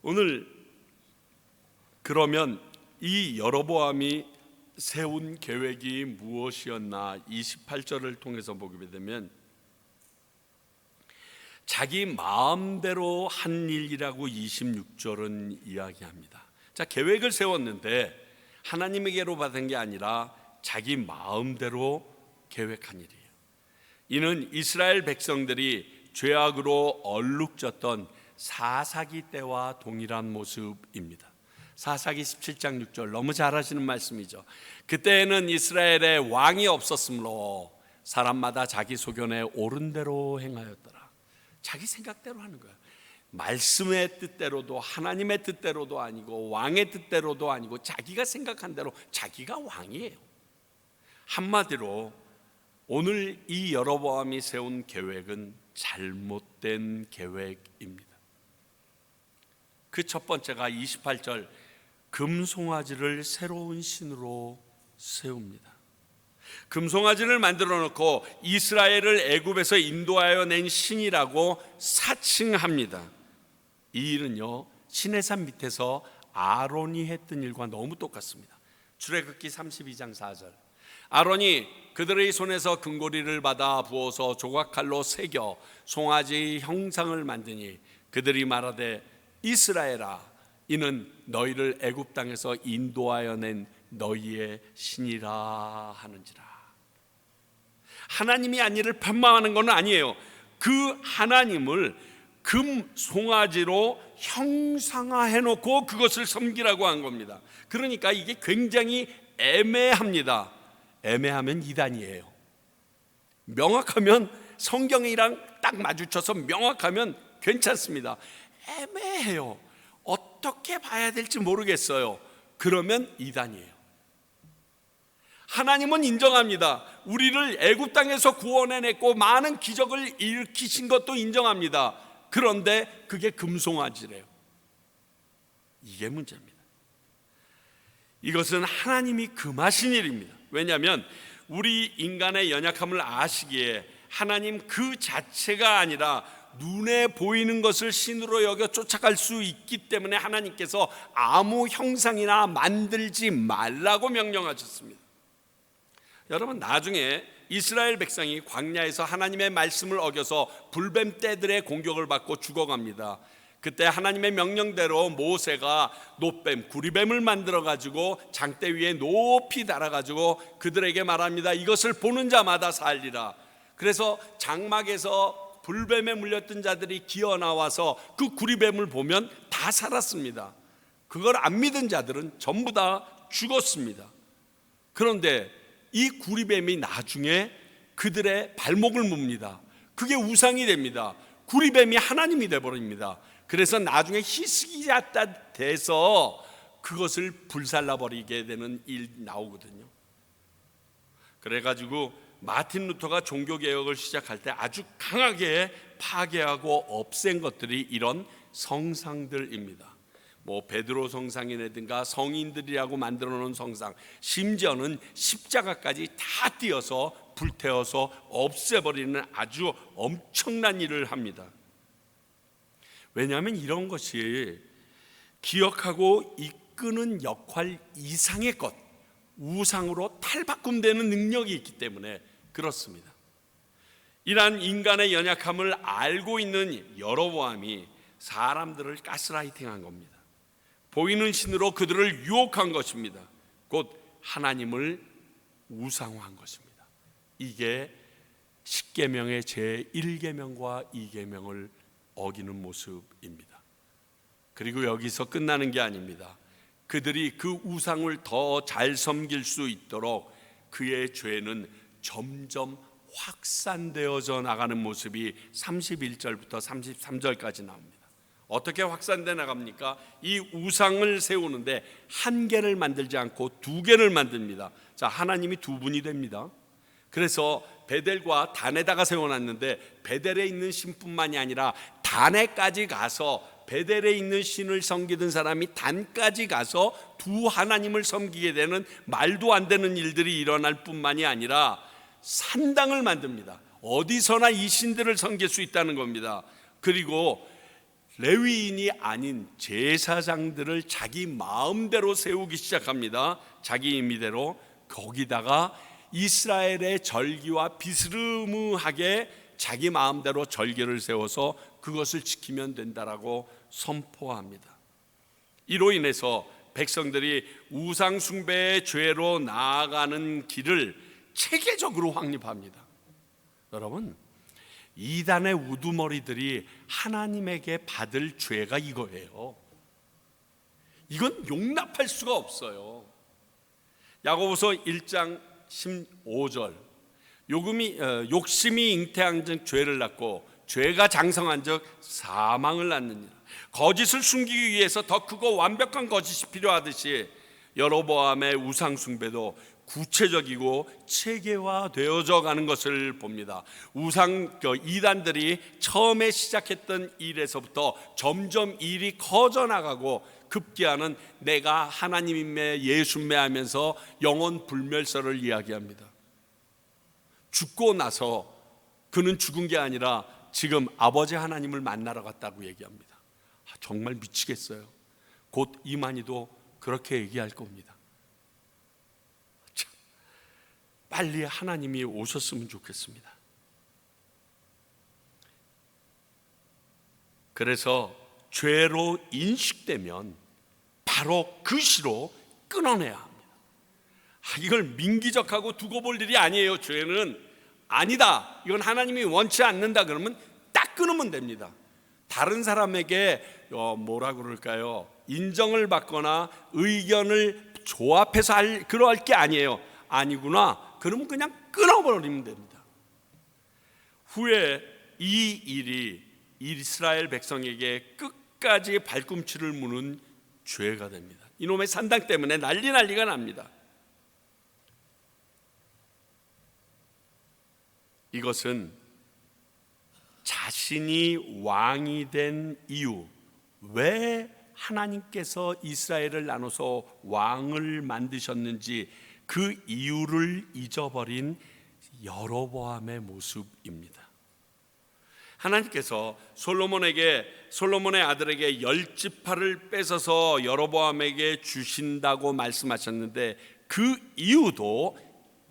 오늘 그러면 이 여로보암이 세운 계획이 무엇이었나 28절을 통해서 보게 되면 자기 마음대로 한 일이라고 26절은 이야기합니다. 자, 계획을 세웠는데 하나님에게로 받은 게 아니라 자기 마음대로 계획한 일이에요. 이는 이스라엘 백성들이 죄악으로 얼룩졌던 사사기 때와 동일한 모습입니다. 사사기 17장 6절 너무 잘 아시는 말씀이죠. 그때에는 이스라엘에 왕이 없었으므로 사람마다 자기 소견에 옳은 대로 행하였더라. 자기 생각대로 하는 거야. 말씀의 뜻대로도 하나님의 뜻대로도 아니고 왕의 뜻대로도 아니고 자기가 생각한 대로 자기가 왕이에요. 한마디로 오늘 이 여로보암이 세운 계획은 잘못된 계획입니다. 그 첫 번째가 28절 금송아지를 새로운 신으로 세웁니다. 금송아지를 만들어 놓고 이스라엘을 애굽에서 인도하여 낸 신이라고 사칭합니다. 이 일은요 시내산 밑에서 아론이 했던 일과 너무 똑같습니다. 출애굽기 32장 4절 아론이 그들의 손에서 금고리를 받아 부어서 조각칼로 새겨 송아지 형상을 만드니 그들이 말하되 이스라엘아, 이는 너희를 애굽 땅에서 인도하여 낸 너희의 신이라 하는지라. 하나님이 아니를 편망하는 건 아니에요. 그 하나님을 금 송아지로 형상화해 놓고 그것을 섬기라고 한 겁니다. 그러니까 이게 굉장히 애매합니다. 애매하면 이단이에요. 명확하면 성경이랑 딱 마주쳐서 명확하면 괜찮습니다. 애매해요. 어떻게 봐야 될지 모르겠어요. 그러면 이단이에요. 하나님은 인정합니다. 우리를 애굽 땅에서 구원해냈고 많은 기적을 일으키신 것도 인정합니다. 그런데 그게 금송아지래요. 이게 문제입니다. 이것은 하나님이 금하신 일입니다. 왜냐하면 우리 인간의 연약함을 아시기에 하나님 그 자체가 아니라 눈에 보이는 것을 신으로 여겨 쫓아갈 수 있기 때문에 하나님께서 아무 형상이나 만들지 말라고 명령하셨습니다. 여러분, 나중에 이스라엘 백성이 광야에서 하나님의 말씀을 어겨서 불뱀 떼들의 공격을 받고 죽어갑니다. 그때 하나님의 명령대로 모세가 놋뱀, 구리뱀을 만들어 가지고 장대 위에 높이 달아 가지고 그들에게 말합니다. 이것을 보는 자마다 살리라. 그래서 장막에서 불뱀에 물렸던 자들이 기어 나와서 그 구리뱀을 보면 다 살았습니다. 그걸 안 믿은 자들은 전부 다 죽었습니다. 그런데 이 구리뱀이 나중에 그들의 발목을 뭅니다. 그게 우상이 됩니다. 구리뱀이 하나님이 되어버립니다. 그래서 나중에 히스기야가 돼서 그것을 불살라버리게 되는 일 나오거든요. 그래가지고 마틴 루터가 종교개혁을 시작할 때 아주 강하게 파괴하고 없앤 것들이 이런 성상들입니다. 뭐 베드로 성상이라든가 성인들이라고 만들어 놓은 성상, 심지어는 십자가까지 다 띄어서 불태워서 없애버리는 아주 엄청난 일을 합니다. 왜냐하면 이런 것이 기억하고 이끄는 역할 이상의 것, 우상으로 탈바꿈되는 능력이 있기 때문에 그렇습니다. 이러한 인간의 연약함을 알고 있는 여로보암이 사람들을 가스라이팅한 겁니다. 보이는 신으로 그들을 유혹한 것입니다. 곧 하나님을 우상화한 것입니다. 이게 십계명의 제1계명과 2계명을 어기는 모습입니다. 그리고 여기서 끝나는 게 아닙니다. 그들이 그 우상을 더 잘 섬길 수 있도록 그의 죄는 점점 확산되어져 나가는 모습이 31절부터 33절까지 나옵니다. 어떻게 확산돼 나갑니까? 이 우상을 세우는데 한 개를 만들지 않고 두 개를 만듭니다. 자, 하나님이 두 분이 됩니다. 그래서 베델과 단에다가 세워놨는데 베델에 있는 신뿐만이 아니라 단에까지 가서 베델에 있는 신을 섬기던 사람이 단까지 가서 두 하나님을 섬기게 되는 말도 안 되는 일들이 일어날 뿐만이 아니라 산당을 만듭니다. 어디서나 이 신들을 섬길 수 있다는 겁니다. 그리고 레위인이 아닌 제사장들을 자기 마음대로 세우기 시작합니다. 자기 임의대로. 거기다가 이스라엘의 절기와 비스무리하게 자기 마음대로 절기를 세워서 그것을 지키면 된다라고 선포합니다. 이로 인해서 백성들이 우상 숭배의 죄로 나아가는 길을 체계적으로 확립합니다. 여러분, 이단의 우두머리들이 하나님에게 받을 죄가 이거예요. 이건 용납할 수가 없어요. 야고보서 1장 15절, 욕심이 잉태한 즉 죄를 낳고 죄가 장성한 즉 사망을 낳느니라. 거짓을 숨기기 위해서 더 크고 완벽한 거짓이 필요하듯이 여로보암의 우상 숭배도 구체적이고 체계화되어져 가는 것을 봅니다. 이단들이 처음에 시작했던 일에서부터 점점 일이 커져나가고 급기야는 내가 하나님임에 예수임에 하면서 영혼 불멸설을 이야기합니다. 죽고 나서 그는 죽은 게 아니라 지금 아버지 하나님을 만나러 갔다고 얘기합니다. 정말 미치겠어요. 곧 이만희도 그렇게 얘기할 겁니다. 빨리 하나님이 오셨으면 좋겠습니다. 그래서 죄로 인식되면 바로 그 시로 끊어내야 합니다. 이걸 민기적하고 두고 볼 일이 아니에요. 죄는 아니다, 이건 하나님이 원치 않는다 그러면 딱 끊으면 됩니다. 다른 사람에게 뭐라 그럴까요? 인정을 받거나 의견을 조합해서 그럴 게 아니에요. 아니구나, 그러면 그냥 끊어버리면 됩니다. 후에 이 일이 이스라엘 백성에게 끝까지 발꿈치를 무는 죄가 됩니다. 이놈의 산당 때문에 난리가 납니다. 이것은 자신이 왕이 된 이유, 왜 하나님께서 이스라엘을 나눠서 왕을 만드셨는지 그 이유를 잊어버린 여로보암의 모습입니다. 하나님께서 솔로몬의 아들에게 10지파를 뺏어서 여로보암에게 주신다고 말씀하셨는데 그 이유도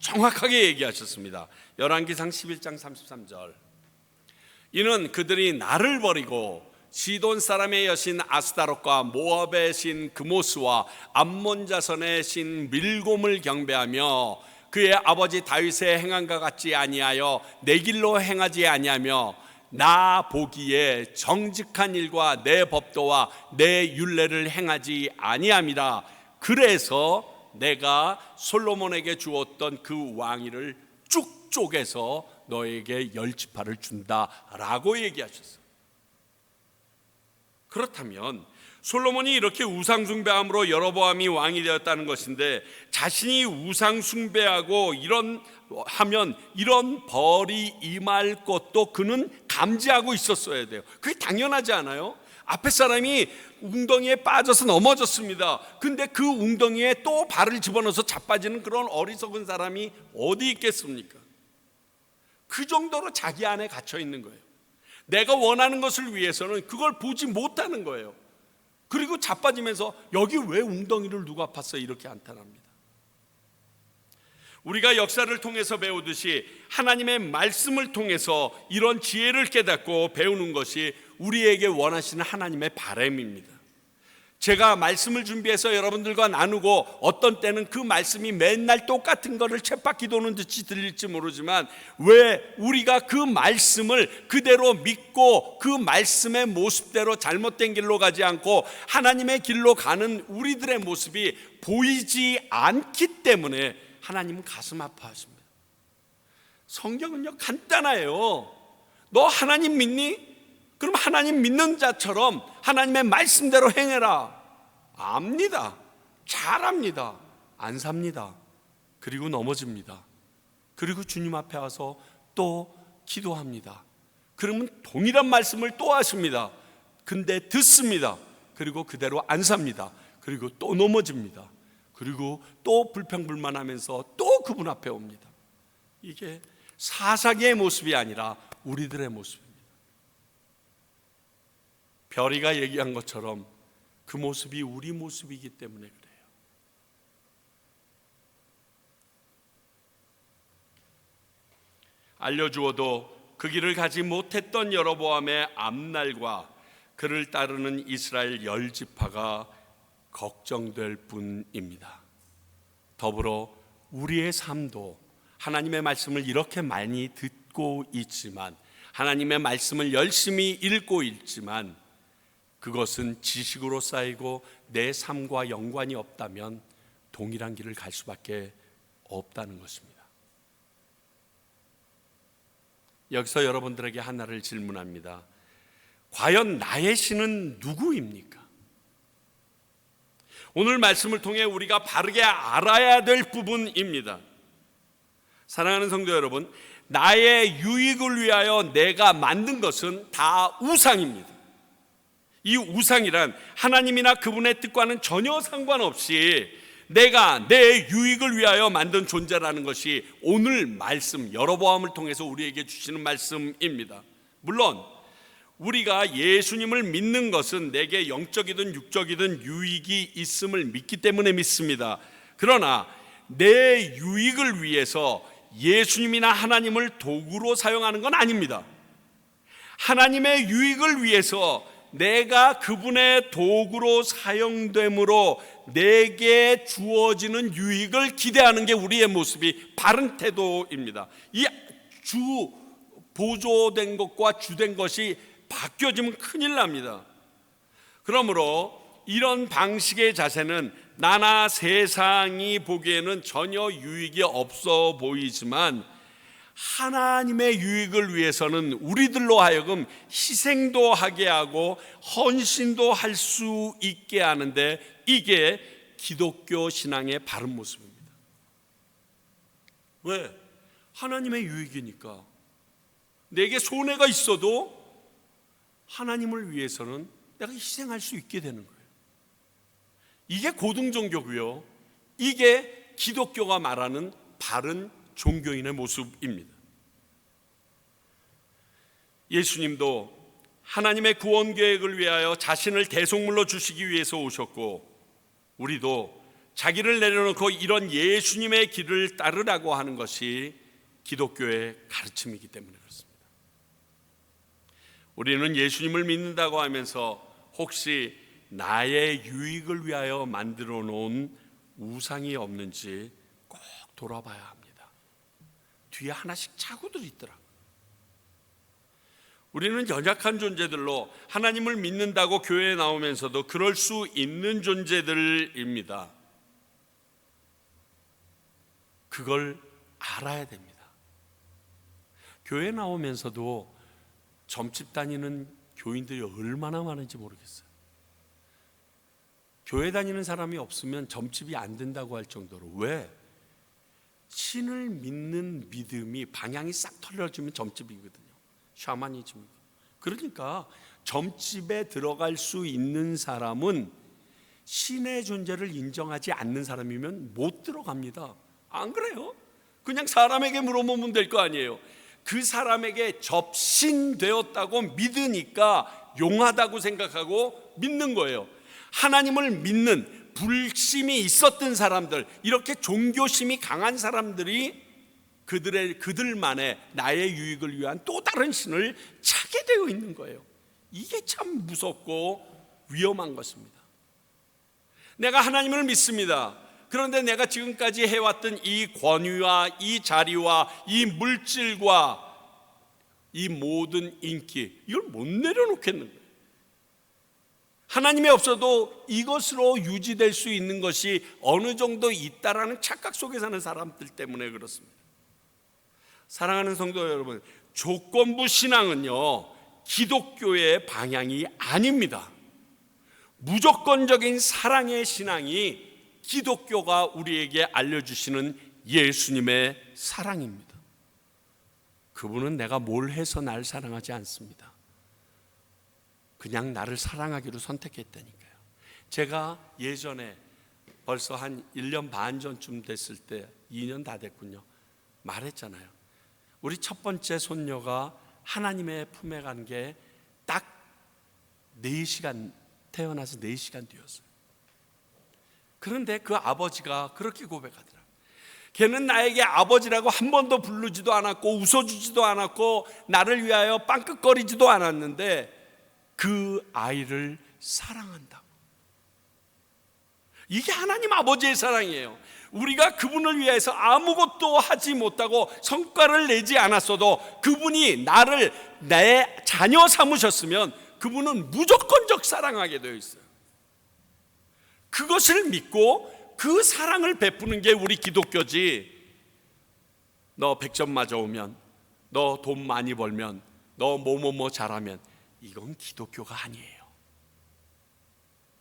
정확하게 얘기하셨습니다. 열왕기상 11장 33절. 이는 그들이 나를 버리고 시돈 사람의 여신 아스타롯과 모압의 신 그모스와 암몬 자손의 신 밀곰을 경배하며 그의 아버지 다윗의 행함과 같지 아니하여 내 길로 행하지 아니하며 나 보기에 정직한 일과 내 법도와 내 율례를 행하지 아니함이라. 그래서 내가 솔로몬에게 주었던 그 왕위를 쭉 쪼개서 너에게 10지파를 준다라고 얘기하셨어요. 그렇다면 솔로몬이 이렇게 우상숭배함으로 여로보암이 왕이 되었다는 것인데, 자신이 우상숭배하고 이런 벌이 임할 것도 그는 감지하고 있었어야 돼요. 그게 당연하지 않아요? 앞에 사람이 웅덩이에 빠져서 넘어졌습니다. 근데 그 웅덩이에 또 발을 집어넣어서 자빠지는 그런 어리석은 사람이 어디 있겠습니까? 그 정도로 자기 안에 갇혀 있는 거예요. 내가 원하는 것을 위해서는 그걸 보지 못하는 거예요. 그리고 자빠지면서 여기 왜 웅덩이를 누가 팠어? 이렇게 안탄합니다. 우리가 역사를 통해서 배우듯이 하나님의 말씀을 통해서 이런 지혜를 깨닫고 배우는 것이 우리에게 원하시는 하나님의 바람입니다. 제가 말씀을 준비해서 여러분들과 나누고 어떤 때는 그 말씀이 맨날 똑같은 거를 쳇바퀴 도는 듯이 들릴지 모르지만, 왜 우리가 그 말씀을 그대로 믿고 그 말씀의 모습대로 잘못된 길로 가지 않고 하나님의 길로 가는 우리들의 모습이 보이지 않기 때문에 하나님은 가슴 아파하십니다. 성경은요 간단해요. 너 하나님 믿니? 그럼 하나님 믿는 자처럼 하나님의 말씀대로 행해라. 압니다. 잘합니다. 안 삽니다. 그리고 넘어집니다. 그리고 주님 앞에 와서 또 기도합니다. 그러면 동일한 말씀을 또 하십니다. 근데 듣습니다. 그리고 그대로 안 삽니다. 그리고 또 넘어집니다. 그리고 또 불평불만하면서 또 그분 앞에 옵니다. 이게 사사기의 모습이 아니라 우리들의 모습입니다. 별이가 얘기한 것처럼 그 모습이 우리 모습이기 때문에 그래요. 알려주어도 그 길을 가지 못했던 여로보암의 앞날과 그를 따르는 이스라엘 10지파가 걱정될 뿐입니다. 더불어 우리의 삶도 하나님의 말씀을 이렇게 많이 듣고 있지만, 하나님의 말씀을 열심히 읽고 있지만 그것은 지식으로 쌓이고 내 삶과 연관이 없다면 동일한 길을 갈 수밖에 없다는 것입니다. 여기서 여러분들에게 하나를 질문합니다. 과연 나의 신은 누구입니까? 오늘 말씀을 통해 우리가 바르게 알아야 될 부분입니다. 사랑하는 성도 여러분, 나의 유익을 위하여 내가 만든 것은 다 우상입니다. 이 우상이란 하나님이나 그분의 뜻과는 전혀 상관없이 내가 내 유익을 위하여 만든 존재라는 것이 오늘 말씀 여로보암을 통해서 우리에게 주시는 말씀입니다. 물론 우리가 예수님을 믿는 것은 내게 영적이든 육적이든 유익이 있음을 믿기 때문에 믿습니다. 그러나 내 유익을 위해서 예수님이나 하나님을 도구로 사용하는 건 아닙니다. 하나님의 유익을 위해서 내가 그분의 도구로 사용됨으로 내게 주어지는 유익을 기대하는 게 우리의 모습이 바른 태도입니다. 이 보조된 것과 주된 것이 바뀌어지면 큰일 납니다. 그러므로 이런 방식의 자세는 나나 세상이 보기에는 전혀 유익이 없어 보이지만 하나님의 유익을 위해서는 우리들로 하여금 희생도 하게 하고 헌신도 할 수 있게 하는데, 이게 기독교 신앙의 바른 모습입니다. 왜? 하나님의 유익이니까. 내게 손해가 있어도 하나님을 위해서는 내가 희생할 수 있게 되는 거예요. 이게 고등종교고요, 이게 기독교가 말하는 바른 종교인의 모습입니다. 예수님도 하나님의 구원 계획을 위하여 자신을 대속물로 주시기 위해서 오셨고, 우리도 자기를 내려놓고 이런 예수님의 길을 따르라고 하는 것이 기독교의 가르침이기 때문에 그렇습니다. 우리는 예수님을 믿는다고 하면서 혹시 나의 유익을 위하여 만들어 놓은 우상이 없는지 꼭 돌아봐야 합니다. 뒤에 하나씩 차고들이 있더라고요. 우리는 연약한 존재들로 하나님을 믿는다고 교회에 나오면서도 그럴 수 있는 존재들입니다. 그걸 알아야 됩니다. 교회 나오면서도 점집 다니는 교인들이 얼마나 많은지 모르겠어요. 교회 다니는 사람이 없으면 점집이 안 된다고 할 정도로. 왜? 신을 믿는 믿음이 방향이 싹 털려지면 점집이거든요. 샤머니즘이고. 그러니까 점집에 들어갈 수 있는 사람은 신의 존재를 인정하지 않는 사람이면 못 들어갑니다. 안 그래요? 그냥 사람에게 물어보면 될 거 아니에요. 그 사람에게 접신되었다고 믿으니까 용하다고 생각하고 믿는 거예요. 하나님을 믿는 불심이 있었던 사람들, 이렇게 종교심이 강한 사람들이 그들만의 나의 유익을 위한 또 다른 신을 찾게 되어 있는 거예요. 이게 참 무섭고 위험한 것입니다. 내가 하나님을 믿습니다. 그런데 내가 지금까지 해왔던 이 권위와 이 자리와 이 물질과 이 모든 인기, 이걸 못 내려놓겠는 거예요. 하나님이 없어도 이것으로 유지될 수 있는 것이 어느 정도 있다라는 착각 속에 사는 사람들 때문에 그렇습니다. 사랑하는 성도 여러분, 조건부 신앙은요, 기독교의 방향이 아닙니다. 무조건적인 사랑의 신앙이 기독교가 우리에게 알려주시는 예수님의 사랑입니다. 그분은 내가 뭘 해서 날 사랑하지 않습니다. 그냥 나를 사랑하기로 선택했다니까요. 제가 예전에 벌써 한 1년 반 전쯤 됐을 때, 2년 다 됐군요, 말했잖아요. 우리 첫 번째 손녀가 하나님의 품에 간 게 딱 4시간, 태어나서 4시간 뒤였어요. 그런데 그 아버지가 그렇게 고백하더라고요. 걔는 나에게 아버지라고 한 번도 부르지도 않았고 웃어주지도 않았고 나를 위하여 빵긋거리지도 않았는데 그 아이를 사랑한다고. 이게 하나님 아버지의 사랑이에요. 우리가 그분을 위해서 아무것도 하지 못하고 성과를 내지 않았어도 그분이 나를 내 자녀 삼으셨으면 그분은 무조건적 사랑하게 되어 있어요. 그것을 믿고 그 사랑을 베푸는 게 우리 기독교지. 너 100점 맞아오면, 너 돈 많이 벌면, 너 뭐뭐뭐 잘하면, 이건 기독교가 아니에요.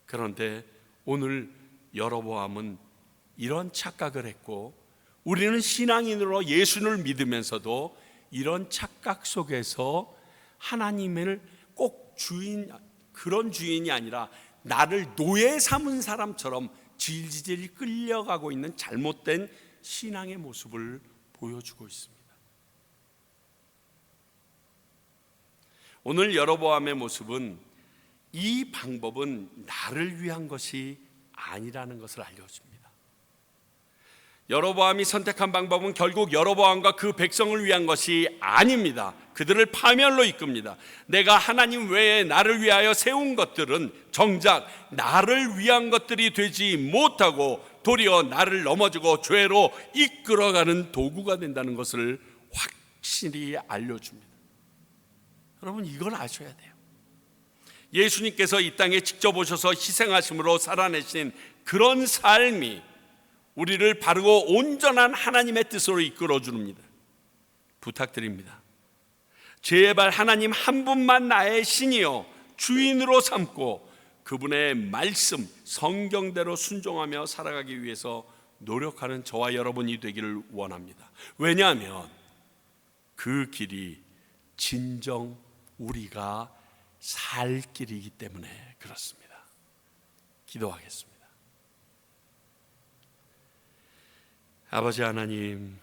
그런데 오늘 여로보암은 이런 착각을 했고, 우리는 신앙인으로 예수를 믿으면서도 이런 착각 속에서 하나님을 꼭 그런 주인이 아니라 나를 노예 삼은 사람처럼 질질 끌려가고 있는 잘못된 신앙의 모습을 보여주고 있습니다. 오늘 여로보암의 모습은 이 방법은 나를 위한 것이 아니라는 것을 알려줍니다. 여로보암이 선택한 방법은 결국 여로보암과 그 백성을 위한 것이 아닙니다. 그들을 파멸로 이끕니다. 내가 하나님 외에 나를 위하여 세운 것들은 정작 나를 위한 것들이 되지 못하고 도리어 나를 넘어지고 죄로 이끌어가는 도구가 된다는 것을 확실히 알려줍니다. 여러분, 이걸 아셔야 돼요. 예수님께서 이 땅에 직접 오셔서 희생하심으로 살아내신 그런 삶이 우리를 바르고 온전한 하나님의 뜻으로 이끌어 줍니다. 부탁드립니다. 제발 하나님 한 분만 나의 신이요 주인으로 삼고 그분의 말씀 성경대로 순종하며 살아가기 위해서 노력하는 저와 여러분이 되기를 원합니다. 왜냐하면 그 길이 진정 우리가 살 길이기 때문에 그렇습니다. 기도하겠습니다. 아버지 하나님,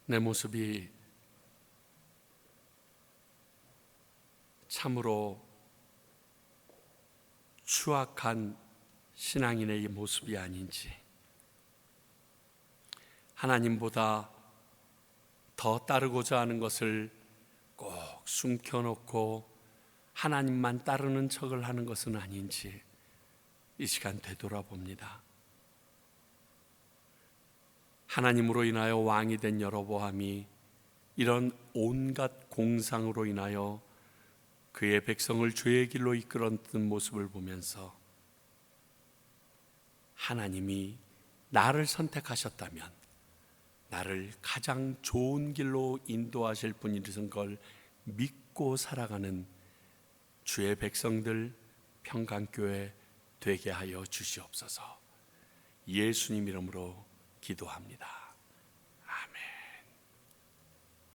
내 모습이 참으로 추악한 신앙인의 모습이 아닌지, 하나님보다 더 따르고자 하는 것을 꼭 숨겨놓고 하나님만 따르는 척을 하는 것은 아닌지 이 시간 되돌아봅니다. 하나님으로 인하여 왕이 된 여로보암이 이런 온갖 공상으로 인하여 그의 백성을 죄의 길로 이끌었던 모습을 보면서 하나님이 나를 선택하셨다면 나를 가장 좋은 길로 인도하실 분이라는 걸 믿고 살아가는 주의 백성들 평강교회 되게 하여 주시옵소서. 예수님 이름으로 기도합니다.